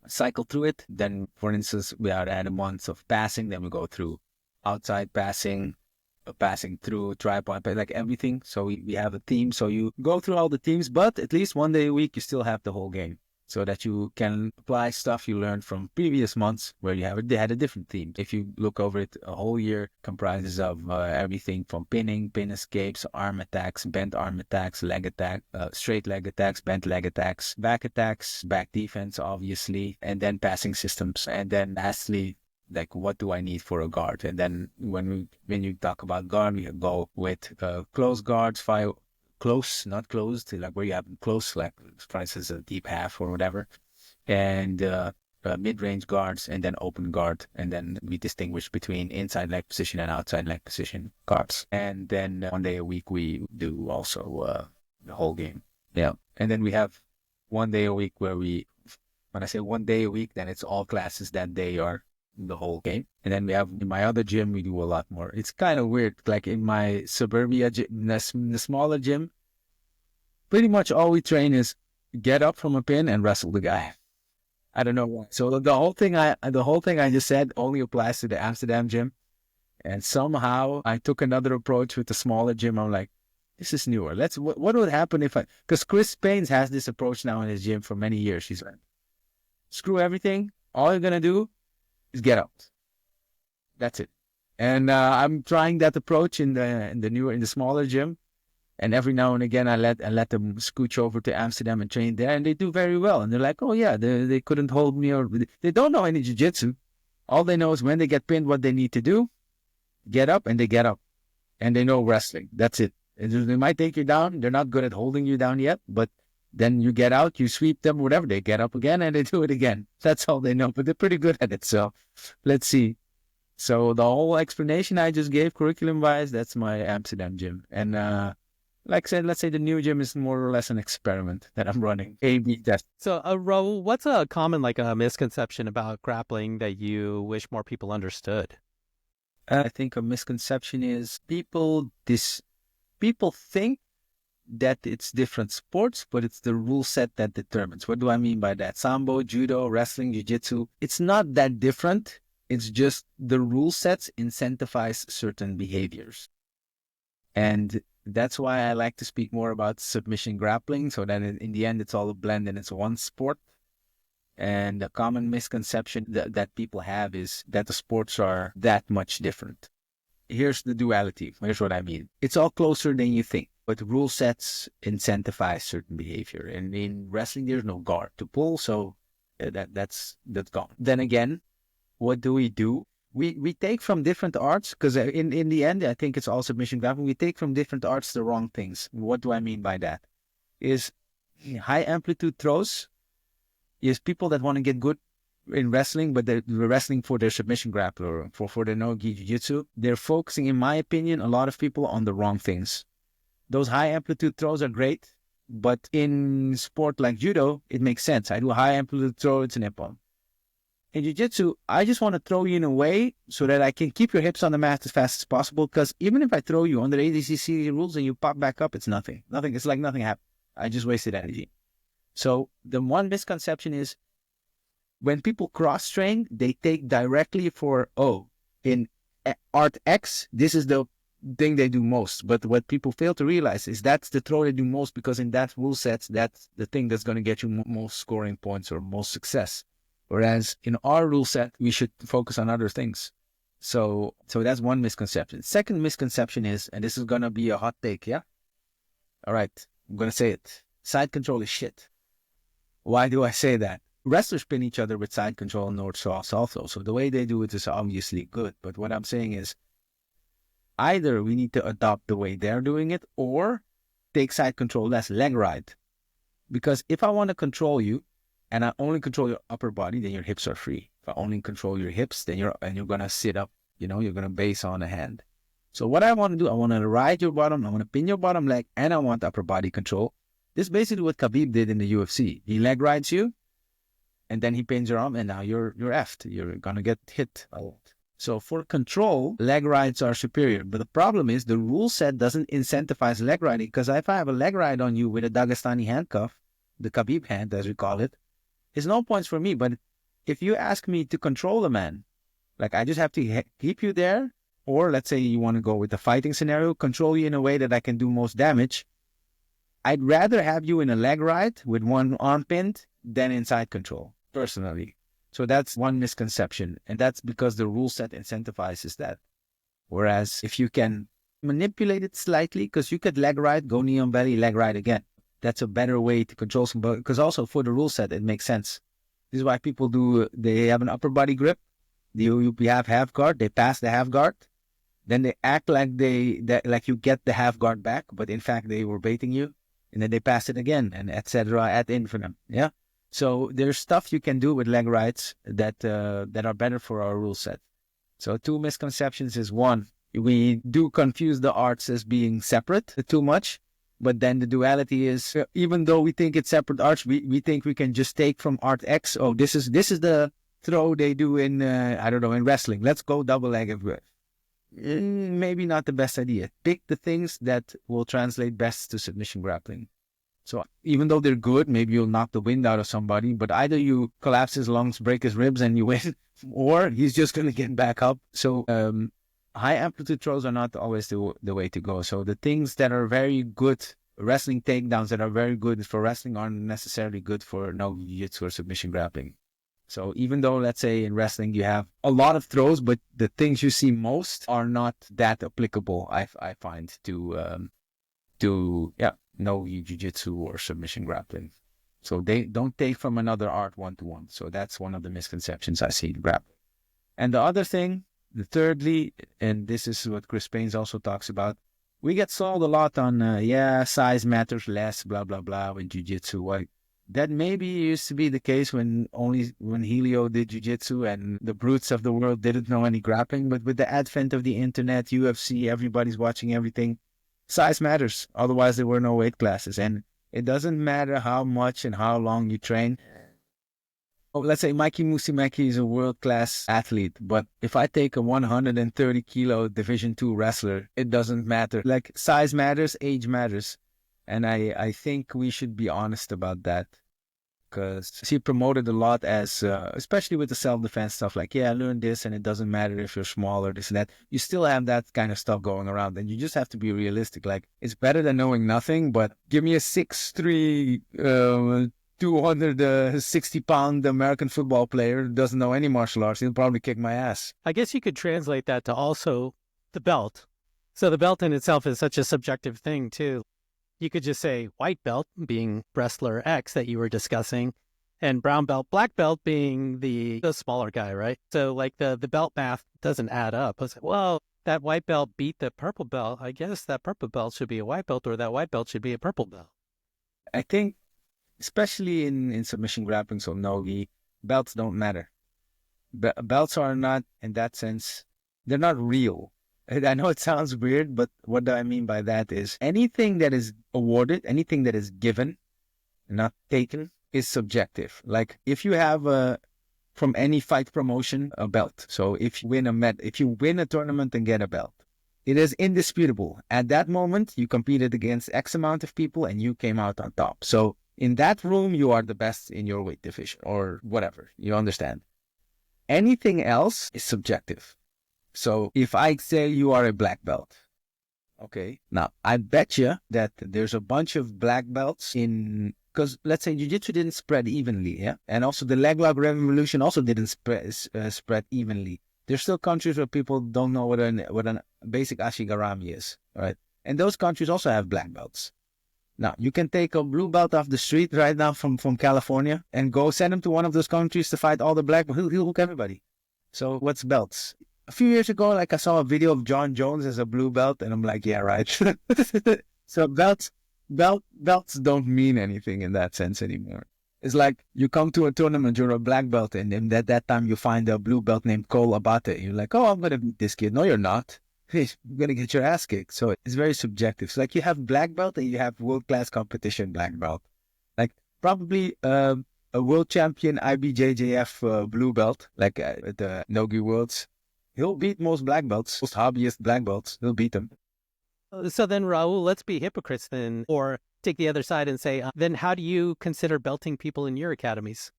cycle through it. Then, for instance, we are at a month of passing. Then we go through outside passing, passing through, tripod, like everything. So we have a theme. So you go through all the themes, but at least one day a week, you still have the whole game so that you can apply stuff you learned from previous months where they had a different theme. If you look over it, a whole year comprises of everything from pinning, pin escapes, arm attacks, bent arm attacks, leg attack, straight leg attacks, bent leg attacks, back defense, obviously, and then passing systems. And then lastly, like, what do I need for a guard? And then when you talk about guard, we go with close guards, close, not closed, like where you have close, like for instance a deep half or whatever, and mid-range guards, and then open guard, and then we distinguish between inside leg position and outside leg position guards. And then one day a week we do also the whole game. Yeah, and then we have one day a week where when I say one day a week, then it's all classes that day are the whole game. And then we have in my other gym, we do a lot more. It's kind of weird. Like in my suburbia gym, the smaller gym, pretty much all we train is get up from a pin and wrestle the guy. I don't know why. So the whole thing I just said only applies to the Amsterdam gym. And somehow I took another approach with the smaller gym. I'm like, this is newer. What would happen if because Chris Paines has this approach now in his gym for many years. He's like, screw everything. All you're going to do is get out. That's it. And I'm trying that approach in the smaller gym. And every now and again, I let them scooch over to Amsterdam and train there, and they do very well. And they're like, oh yeah, they couldn't hold me, or they don't know any jiu-jitsu. All they know is when they get pinned, what they need to do, get up, and they get up. And they know wrestling. That's it. They might take you down. They're not good at holding you down yet, but then you get out, you sweep them, whatever. They get up again and they do it again. That's all they know, but they're pretty good at it. So let's see. So the whole explanation I just gave curriculum-wise, that's my Amsterdam gym. And like I said, let's say the new gym is more or less an experiment that I'm running. A/B test. So, Raoul, what's a common misconception about grappling that you wish more people understood? I think a misconception is people think that it's different sports, but it's the rule set that determines. What do I mean by that? Sambo, judo, wrestling, jiu-jitsu. It's not that different. It's just the rule sets incentivize certain behaviors. And that's why I like to speak more about submission grappling, so that in the end, it's all a blend and it's one sport. And the common misconception that people have is that the sports are that much different. Here's the duality. Here's what I mean. It's all closer than you think, but rule sets incentivize certain behavior. And in wrestling, there's no guard to pull, so that's gone. Then again, what do? We take from different arts, because in the end, I think it's all submission grappling. We take from different arts the wrong things. What do I mean by that? Is high amplitude throws is people that want to get good in wrestling, but they're wrestling for their submission grappler, for their no-gi jiu-jitsu. They're focusing, in my opinion, a lot of people on the wrong things. Those high amplitude throws are great, but in sport like judo, it makes sense. I do a high amplitude throw, it's an ippon. In jiu-jitsu, I just want to throw you in a way so that I can keep your hips on the mat as fast as possible, because even if I throw you under ADCC rules and you pop back up, it's nothing. It's like nothing happened. I just wasted energy. So the one misconception is when people cross-train, they take directly for, in art X, this is the thing they do most. But what people fail to realize is that's the throw they do most, because in that rule sets, that's the thing that's going to get you most scoring points or most success. Whereas in our rule set, we should focus on other things. So that's one misconception. Second misconception is, and this is going to be a hot take, yeah? All right, I'm going to say it. Side control is shit. Why do I say that? Wrestlers pin each other with side control and north-south also. So the way they do it is obviously good. But what I'm saying is either we need to adopt the way they're doing it or take side control less, leg ride. Because if I want to control you and I only control your upper body, then your hips are free. If I only control your hips, then you're going to sit up, you're going to base on a hand. So what I want to do, I want to ride your bottom, I want to pin your bottom leg, and I want upper body control. This is basically what Khabib did in the UFC. He leg rides you, and then he pins your arm, and now you're effed. You're going to get hit a lot. So for control, leg rides are superior. But the problem is the rule set doesn't incentivize leg riding, because if I have a leg ride on you with a Dagestani handcuff, the Khabib hand, as we call it, it's no points for me. But if you ask me to control a man, like I just have to keep you there Or let's say you want to go with the fighting scenario, control you in a way that I can do most damage. I'd rather have you in a leg ride with one arm pinned than inside control, personally. So that's one misconception. And that's because the rule set incentivizes that. Whereas if you can manipulate it slightly, because you could leg ride, go knee on belly, leg ride again. That's a better way to control somebody. Because also for the rule set, it makes sense. This is why people they have an upper body grip. You have half guard, they pass the half guard. Then they act like like you get the half guard back, but in fact they were baiting you. And then they pass it again, and etc. ad infinitum. Yeah. So there's stuff you can do with leg rides that are better for our rule set. So two misconceptions is one, we do confuse the arts as being separate too much, but then the duality is even though we think it's separate arts, we think we can just take from art X. Oh, this is the throw they do in in wrestling. Let's go double leg everywhere. Maybe not the best idea. Pick the things that will translate best to submission grappling. So even though they're good, maybe you'll knock the wind out of somebody, but either you collapse his lungs, break his ribs, and you win, or he's just going to get back up. So high amplitude throws are not always the way to go. So the things that are very good, wrestling takedowns that are very good for wrestling aren't necessarily good for no jiu-jitsu or submission grappling. So even though, let's say in wrestling, you have a lot of throws, but the things you see most are not that applicable, I find, to no jiu-jitsu or submission grappling. So they don't take from another art one-to-one. So that's one of the misconceptions I see in grappling. And the other thing, thirdly, and this is what Chris Paynes also talks about, we get sold a lot on, size matters less, blah, blah, blah, with jiu-jitsu. Like, that maybe used to be the case when Helio did jiu-jitsu and the brutes of the world didn't know any grappling. But with the advent of the internet, UFC, everybody's watching everything. Size matters. Otherwise, there were no weight classes. And it doesn't matter how much and how long you train. Let's say Mikey Musumeci is a world-class athlete, but if I take a 130-kilo Division II wrestler, it doesn't matter. Like, size matters, age matters. And I think we should be honest about that. Because she promoted a lot as, especially with the self-defense stuff, like, yeah, learn this and it doesn't matter if you're small or this and that. You still have that kind of stuff going around and you just have to be realistic. Like, it's better than knowing nothing, but give me a 6'3", 260-pound American football player who doesn't know any martial arts. He'll probably kick my ass. I guess you could translate that to also the belt. So the belt in itself is such a subjective thing, too. You could just say white belt being wrestler X that you were discussing, and brown belt, black belt being the smaller guy, right? So like the belt math doesn't add up. I was like, well, that white belt beat the purple belt. I guess that purple belt should be a white belt, or that white belt should be a purple belt. I think, especially in submission grappling, so nogi, belts don't matter. Belts are not, in that sense, they're not real. I know it sounds weird, but what do I mean by that is anything that is awarded, anything that is given, not taken, is subjective. Like if you have from any fight promotion a belt. So if you win a tournament and get a belt, it is indisputable. At that moment, you competed against X amount of people and you came out on top. So in that room, you are the best in your weight division or whatever. You understand? Anything else is subjective. So if I say you are a black belt, okay, now I bet you that there's a bunch of black belts because let's say jiu-jitsu didn't spread evenly, yeah? And also the leg lock revolution also didn't spread evenly. There's still countries where people don't know what an basic ashigarami is, right? And those countries also have black belts. Now, you can take a blue belt off the street right now from California and go send him to one of those countries to fight all the black belts. He'll hook everybody. So what's belts? A few years ago, like I saw a video of John Jones as a blue belt, and I'm like, yeah, right. So belts don't mean anything in that sense anymore. It's like you come to a tournament, you're a black belt, and then at that time you find a blue belt named Cole Abate. You're like, oh, I'm going to beat this kid. No, you're not. You're going to get your ass kicked. So it's very subjective. So like you have black belt and you have world-class competition black belt. Like probably a world champion IBJJF blue belt, like at the Nogi Worlds. He'll beat most black belts, most hobbyist black belts. He'll beat them. So then, Raoul, let's be hypocrites then, or take the other side and say, then how do you consider belting people in your academies?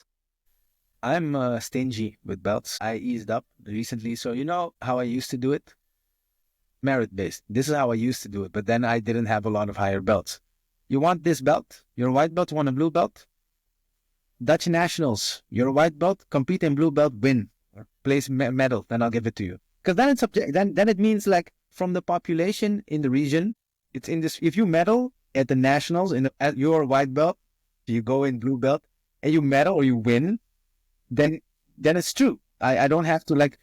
I'm stingy with belts. I eased up recently. So you know how I used to do it? merit-based. This is how I used to do it, but then I didn't have a lot of higher belts. You want this belt? You're a white belt, want a blue belt? Dutch nationals, you're a white belt, compete in blue belt, win, or place medal, then I'll give it to you. Because then it's then it means like from the population in the region, it's in this. If you medal at the nationals at your white belt, you go in blue belt and you medal or you win, then it's true. I don't have to like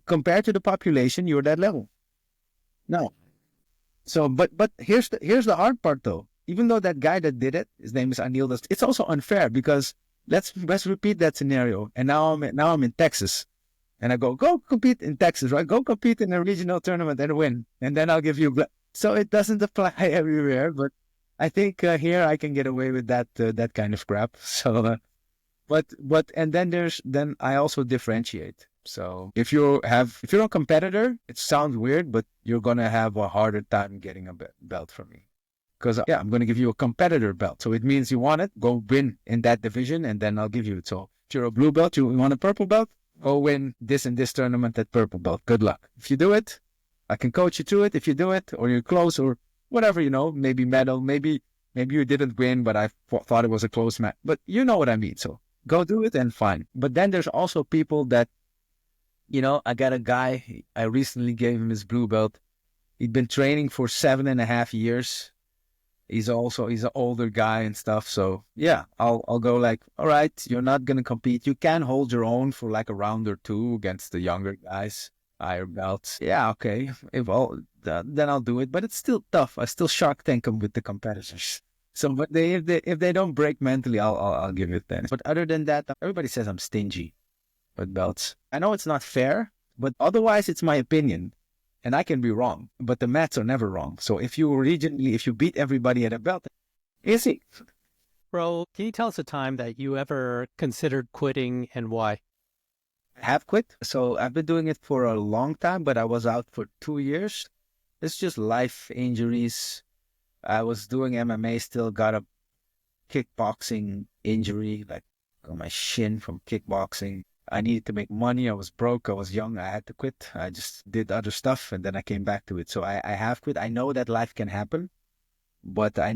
compare to the population. You're that level. No. So, but here's the hard part though. Even though that guy that did it, his name is Anil, it's also unfair because let's repeat that scenario. And now I'm in Texas, and I go compete in Texas, right? Go compete in a regional tournament and win, and then I'll give you. So it doesn't apply everywhere, but I think here I can get away with that kind of crap. So, but and then I also differentiate. So if you're a competitor, it sounds weird, but you're gonna have a harder time getting a belt from me. Because, I'm going to give you a competitor belt. So it means you want it, go win in that division, and then I'll give you it. So if you're a blue belt, you want a purple belt, go win this and this tournament at purple belt. Good luck. If you do it, I can coach you through it. If you do it, or you're close, or whatever, maybe medal, maybe you didn't win, but I thought it was a close match. But you know what I mean. So go do it and fine. But then there's also people that, I got a guy, I recently gave him his blue belt. He'd been training for 7.5 years. He's an older guy and stuff. So yeah, I'll go like, all right, you're not going to compete. You can hold your own for like a round or two against the younger guys, higher belts. Yeah, okay. Then I'll do it. But it's still tough. I still Shark Tank them with the competitors. So, but if they don't break mentally, I'll give it then. But other than that, everybody says I'm stingy with belts. I know it's not fair, but otherwise it's my opinion. And I can be wrong, but the mats are never wrong. So if you beat everybody at a belt, easy. Raoul, can you tell us a time that you ever considered quitting and why? I have quit. So I've been doing it for a long time, but I was out for 2 years. It's just life injuries. I was doing MMA, still got a kickboxing injury, like on my shin from kickboxing. I needed to make money. I was broke. I was young. I had to quit. I just did other stuff and then I came back to it. So I have quit. I know that life can happen, but I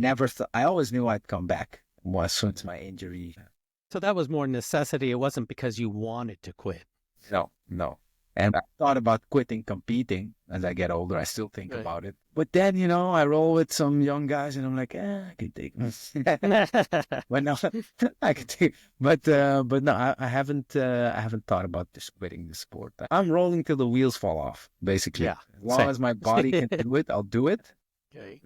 always knew I'd come back as soon as my injury. So that was more necessity. It wasn't because you wanted to quit. No. And I thought about quitting competing as I get older. I still think about it. But then, I roll with some young guys and I'm like, I can take it. But no, I can take. But no, I haven't thought about just quitting the sport. I'm rolling till the wheels fall off, basically. Yeah. As long as my body can do it, I'll do it. Okay.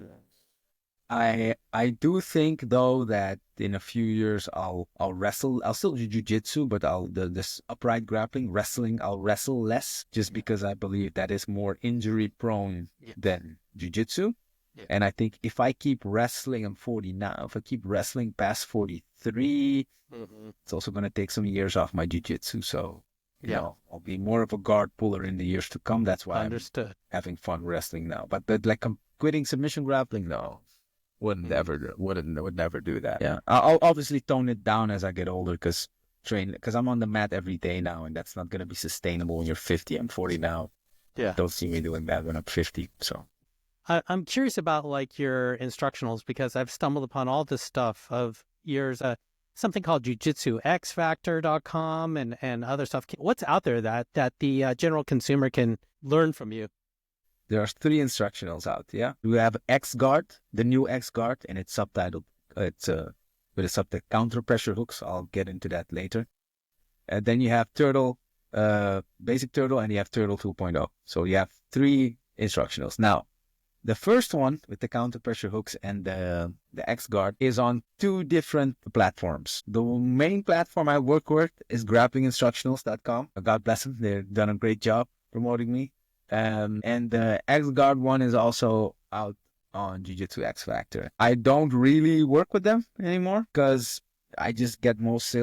I do think though that in a few years I'll wrestle. I'll still do jiu-jitsu, but this upright grappling, wrestling, I'll wrestle less just because I believe that is more injury prone than jiu-jitsu. Yeah. And I think if I keep wrestling, I'm 40 now. If I keep wrestling past 43, it's also going to take some years off my jiu-jitsu. So, I'll be more of a guard puller in the years to come. That's why I'm having fun wrestling now. But like I'm quitting submission grappling, no. Would never do that. Yeah, I'll obviously tone it down as I get older because I'm on the mat every day now, and that's not going to be sustainable when you're 50. I'm 40 now. Yeah, don't see me doing that when I'm 50. So, I'm curious about like your instructionals because I've stumbled upon all this stuff of yours. Something called JujitsuXFactor.com and other stuff. What's out there that the general consumer can learn from you? There are 3 instructionals out, yeah? We have X-Guard, the new X-Guard, and it's subtitled, with a subtitle, Counter Pressure Hooks. I'll get into that later. And then you have Turtle, Basic Turtle, and you have Turtle 2.0. So you have 3 instructionals. Now, the first one with the Counter Pressure Hooks and the X-Guard is on 2 different platforms. The main platform I work with is grapplinginstructionals.com. God bless them. They've done a great job promoting me. And the X-Guard one is also out on Jiu-Jitsu X Factor. I don't really work with them anymore because I just get most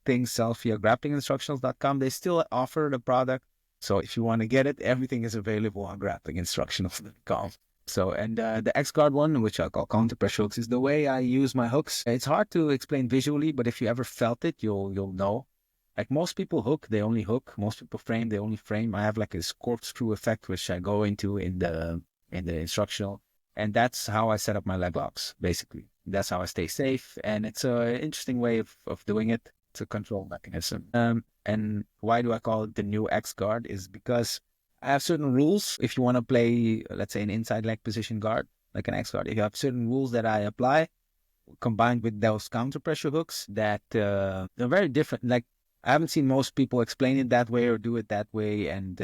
things sell via grapplinginstructionals.com. They still offer the product. So if you want to get it, everything is available on grapplinginstructionals.com. So, and the X-Guard one, which I call counter pressure hooks, is the way I use my hooks. It's hard to explain visually, but if you ever felt it, you'll know. Like most people hook, they only hook. Most people frame, they only frame. I have like this corkscrew effect, which I go into in the instructional, and that's how I set up my leg locks. Basically, that's how I stay safe, and it's an interesting way of doing it. It's a control mechanism. And why do I call it the new X guard? Is because I have certain rules. If you want to play, let's say, an inside leg position guard, like an X guard, if you have certain rules that I apply, combined with those counter pressure hooks, that they're very different. Like I haven't seen most people explain it that way or do it that way, and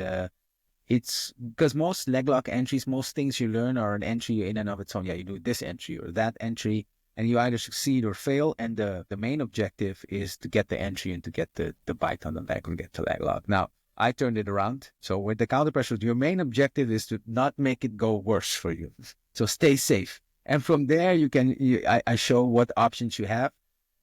it's because most leg lock entries, most things you learn are an entry in and of its own. Yeah, you do this entry or that entry, and you either succeed or fail. And the main objective is to get the entry and to get the bite on the leg and get the leg lock. Now, I turned it around. So with the counter pressure, your main objective is to not make it go worse for you. So stay safe. And from there, I show what options you have.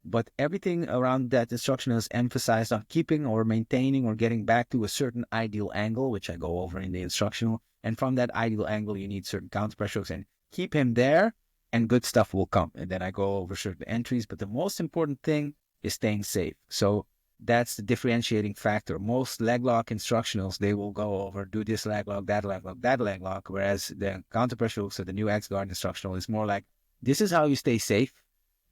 But everything around that instruction is emphasized on keeping or maintaining or getting back to a certain ideal angle, which I go over in the instructional. And from that ideal angle, you need certain counter pressures and keep him there, and good stuff will come. And then I go over certain entries. But the most important thing is staying safe. So that's the differentiating factor. Most leg lock instructionals, they will go over, do this leg lock, that leg lock, that leg lock. Whereas the counter pressure hooks, so the new X guard instructional, is more like, this is how you stay safe.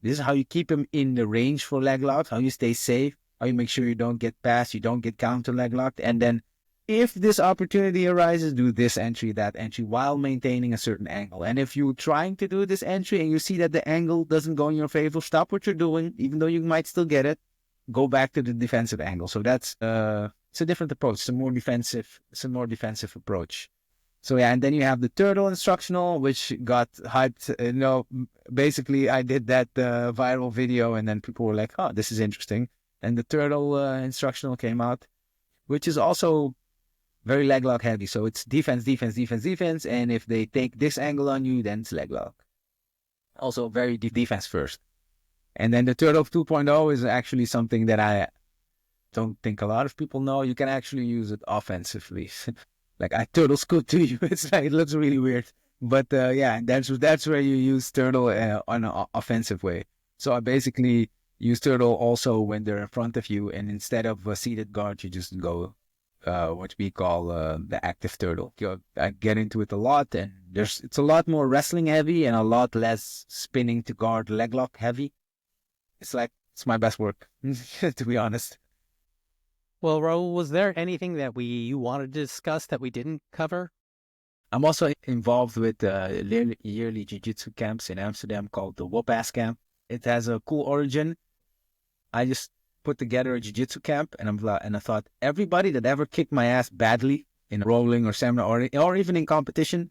This is how you keep him in the range for leg locks, how you stay safe, how you make sure you don't get passed, you don't get counter leg locked. And then if this opportunity arises, do this entry, that entry, while maintaining a certain angle. And if you're trying to do this entry and you see that the angle doesn't go in your favor, stop what you're doing, even though you might still get it, go back to the defensive angle. So that's it's a different approach. It's a more defensive approach. So yeah, and then you have the turtle instructional, which got hyped. Basically I did that viral video, and then people were like, "Oh, this is interesting." And the turtle instructional came out, which is also very leg lock heavy. So it's defense, defense, defense, defense. And if they take this angle on you, then it's leg lock. Also very defense first. And then the Turtle 2.0 is actually something that I don't think a lot of people know. You can actually use it offensively. Like I turtle scoot to you. It's like, it looks really weird. But yeah, that's where you use turtle on an offensive way. So I basically use turtle also when they're in front of you. And instead of a seated guard, you just go what we call the active turtle. I get into it a lot, and it's a lot more wrestling heavy and a lot less spinning to guard leg lock heavy. It's it's my best work, to be honest. Well, Raoul, was there anything that you wanted to discuss that we didn't cover? I'm also involved with yearly jiu-jitsu camps in Amsterdam called the Whoop-Ass Camp. It has a cool origin. I just put together a jiu-jitsu camp, and I thought everybody that ever kicked my ass badly in rolling or seminar or even in competition,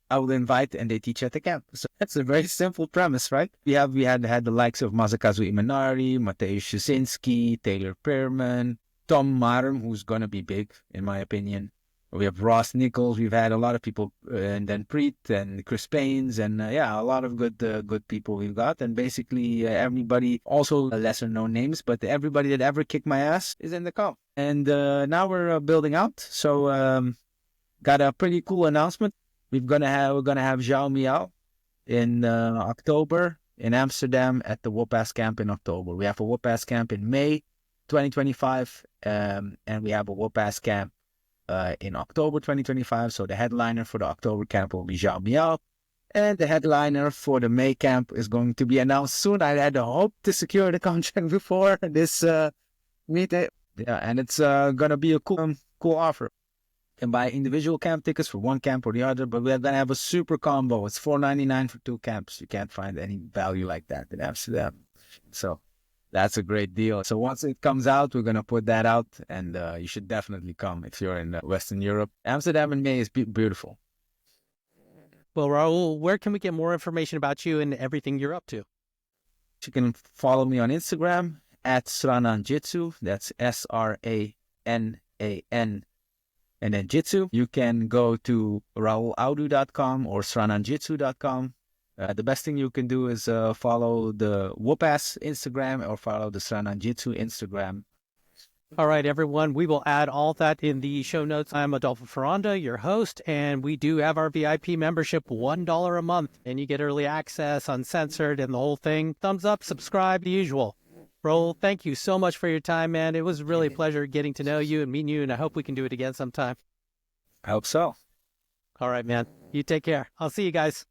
I will invite, and they teach at the camp. So that's a very simple premise, right? We had the likes of Masakazu Imanari, Mateusz Szysinski, Taylor Pearman, Tom Marum, who's going to be big, in my opinion. We have Ross Nichols. We've had a lot of people, and then Priit and Chris Paines, and a lot of good people we've got. And basically everybody, also lesser known names, but everybody that ever kicked my ass is in the camp. And now we're building out. So got a pretty cool announcement. We're gonna have Zhao Miao in October in Amsterdam at the Whoop-Ass Camp in October. We have a Whoop-Ass Camp in May 2025, and we have a Whoop-Ass Camp in October 2025. So the headliner for the October camp will be Zhao Miao, and the headliner for the May camp is going to be announced soon. I had hoped to secure the contract before this meeting. Yeah, and it's gonna be a cool offer. You can buy individual camp tickets for one camp or the other, but we're gonna have a super combo. It's $4.99 for 2 camps. You can't find any value like that in Amsterdam. So that's a great deal. So once it comes out, we're gonna put that out, and you should definitely come if you're in Western Europe. Amsterdam in May is beautiful. Well, Raoul, where can we get more information about you and everything you're up to? You can follow me on Instagram at Srananjitsu. That's SRANAN. And then Jitsu, you can go to RaoulAudhoe.com or SrananJitsu.com. The best thing you can do is follow the Whoop-Ass Instagram or follow the Srananjitsu Instagram. All right, everyone. We will add all that in the show notes. I'm Adolfo Ferranda, your host, and we do have our VIP membership, $1 a month, and you get early access, uncensored, and the whole thing. Thumbs up, subscribe, the usual. Raoul, thank you so much for your time, man. It was really a pleasure getting to know you and meeting you, and I hope we can do it again sometime. I hope so. All right, man. You take care. I'll see you guys.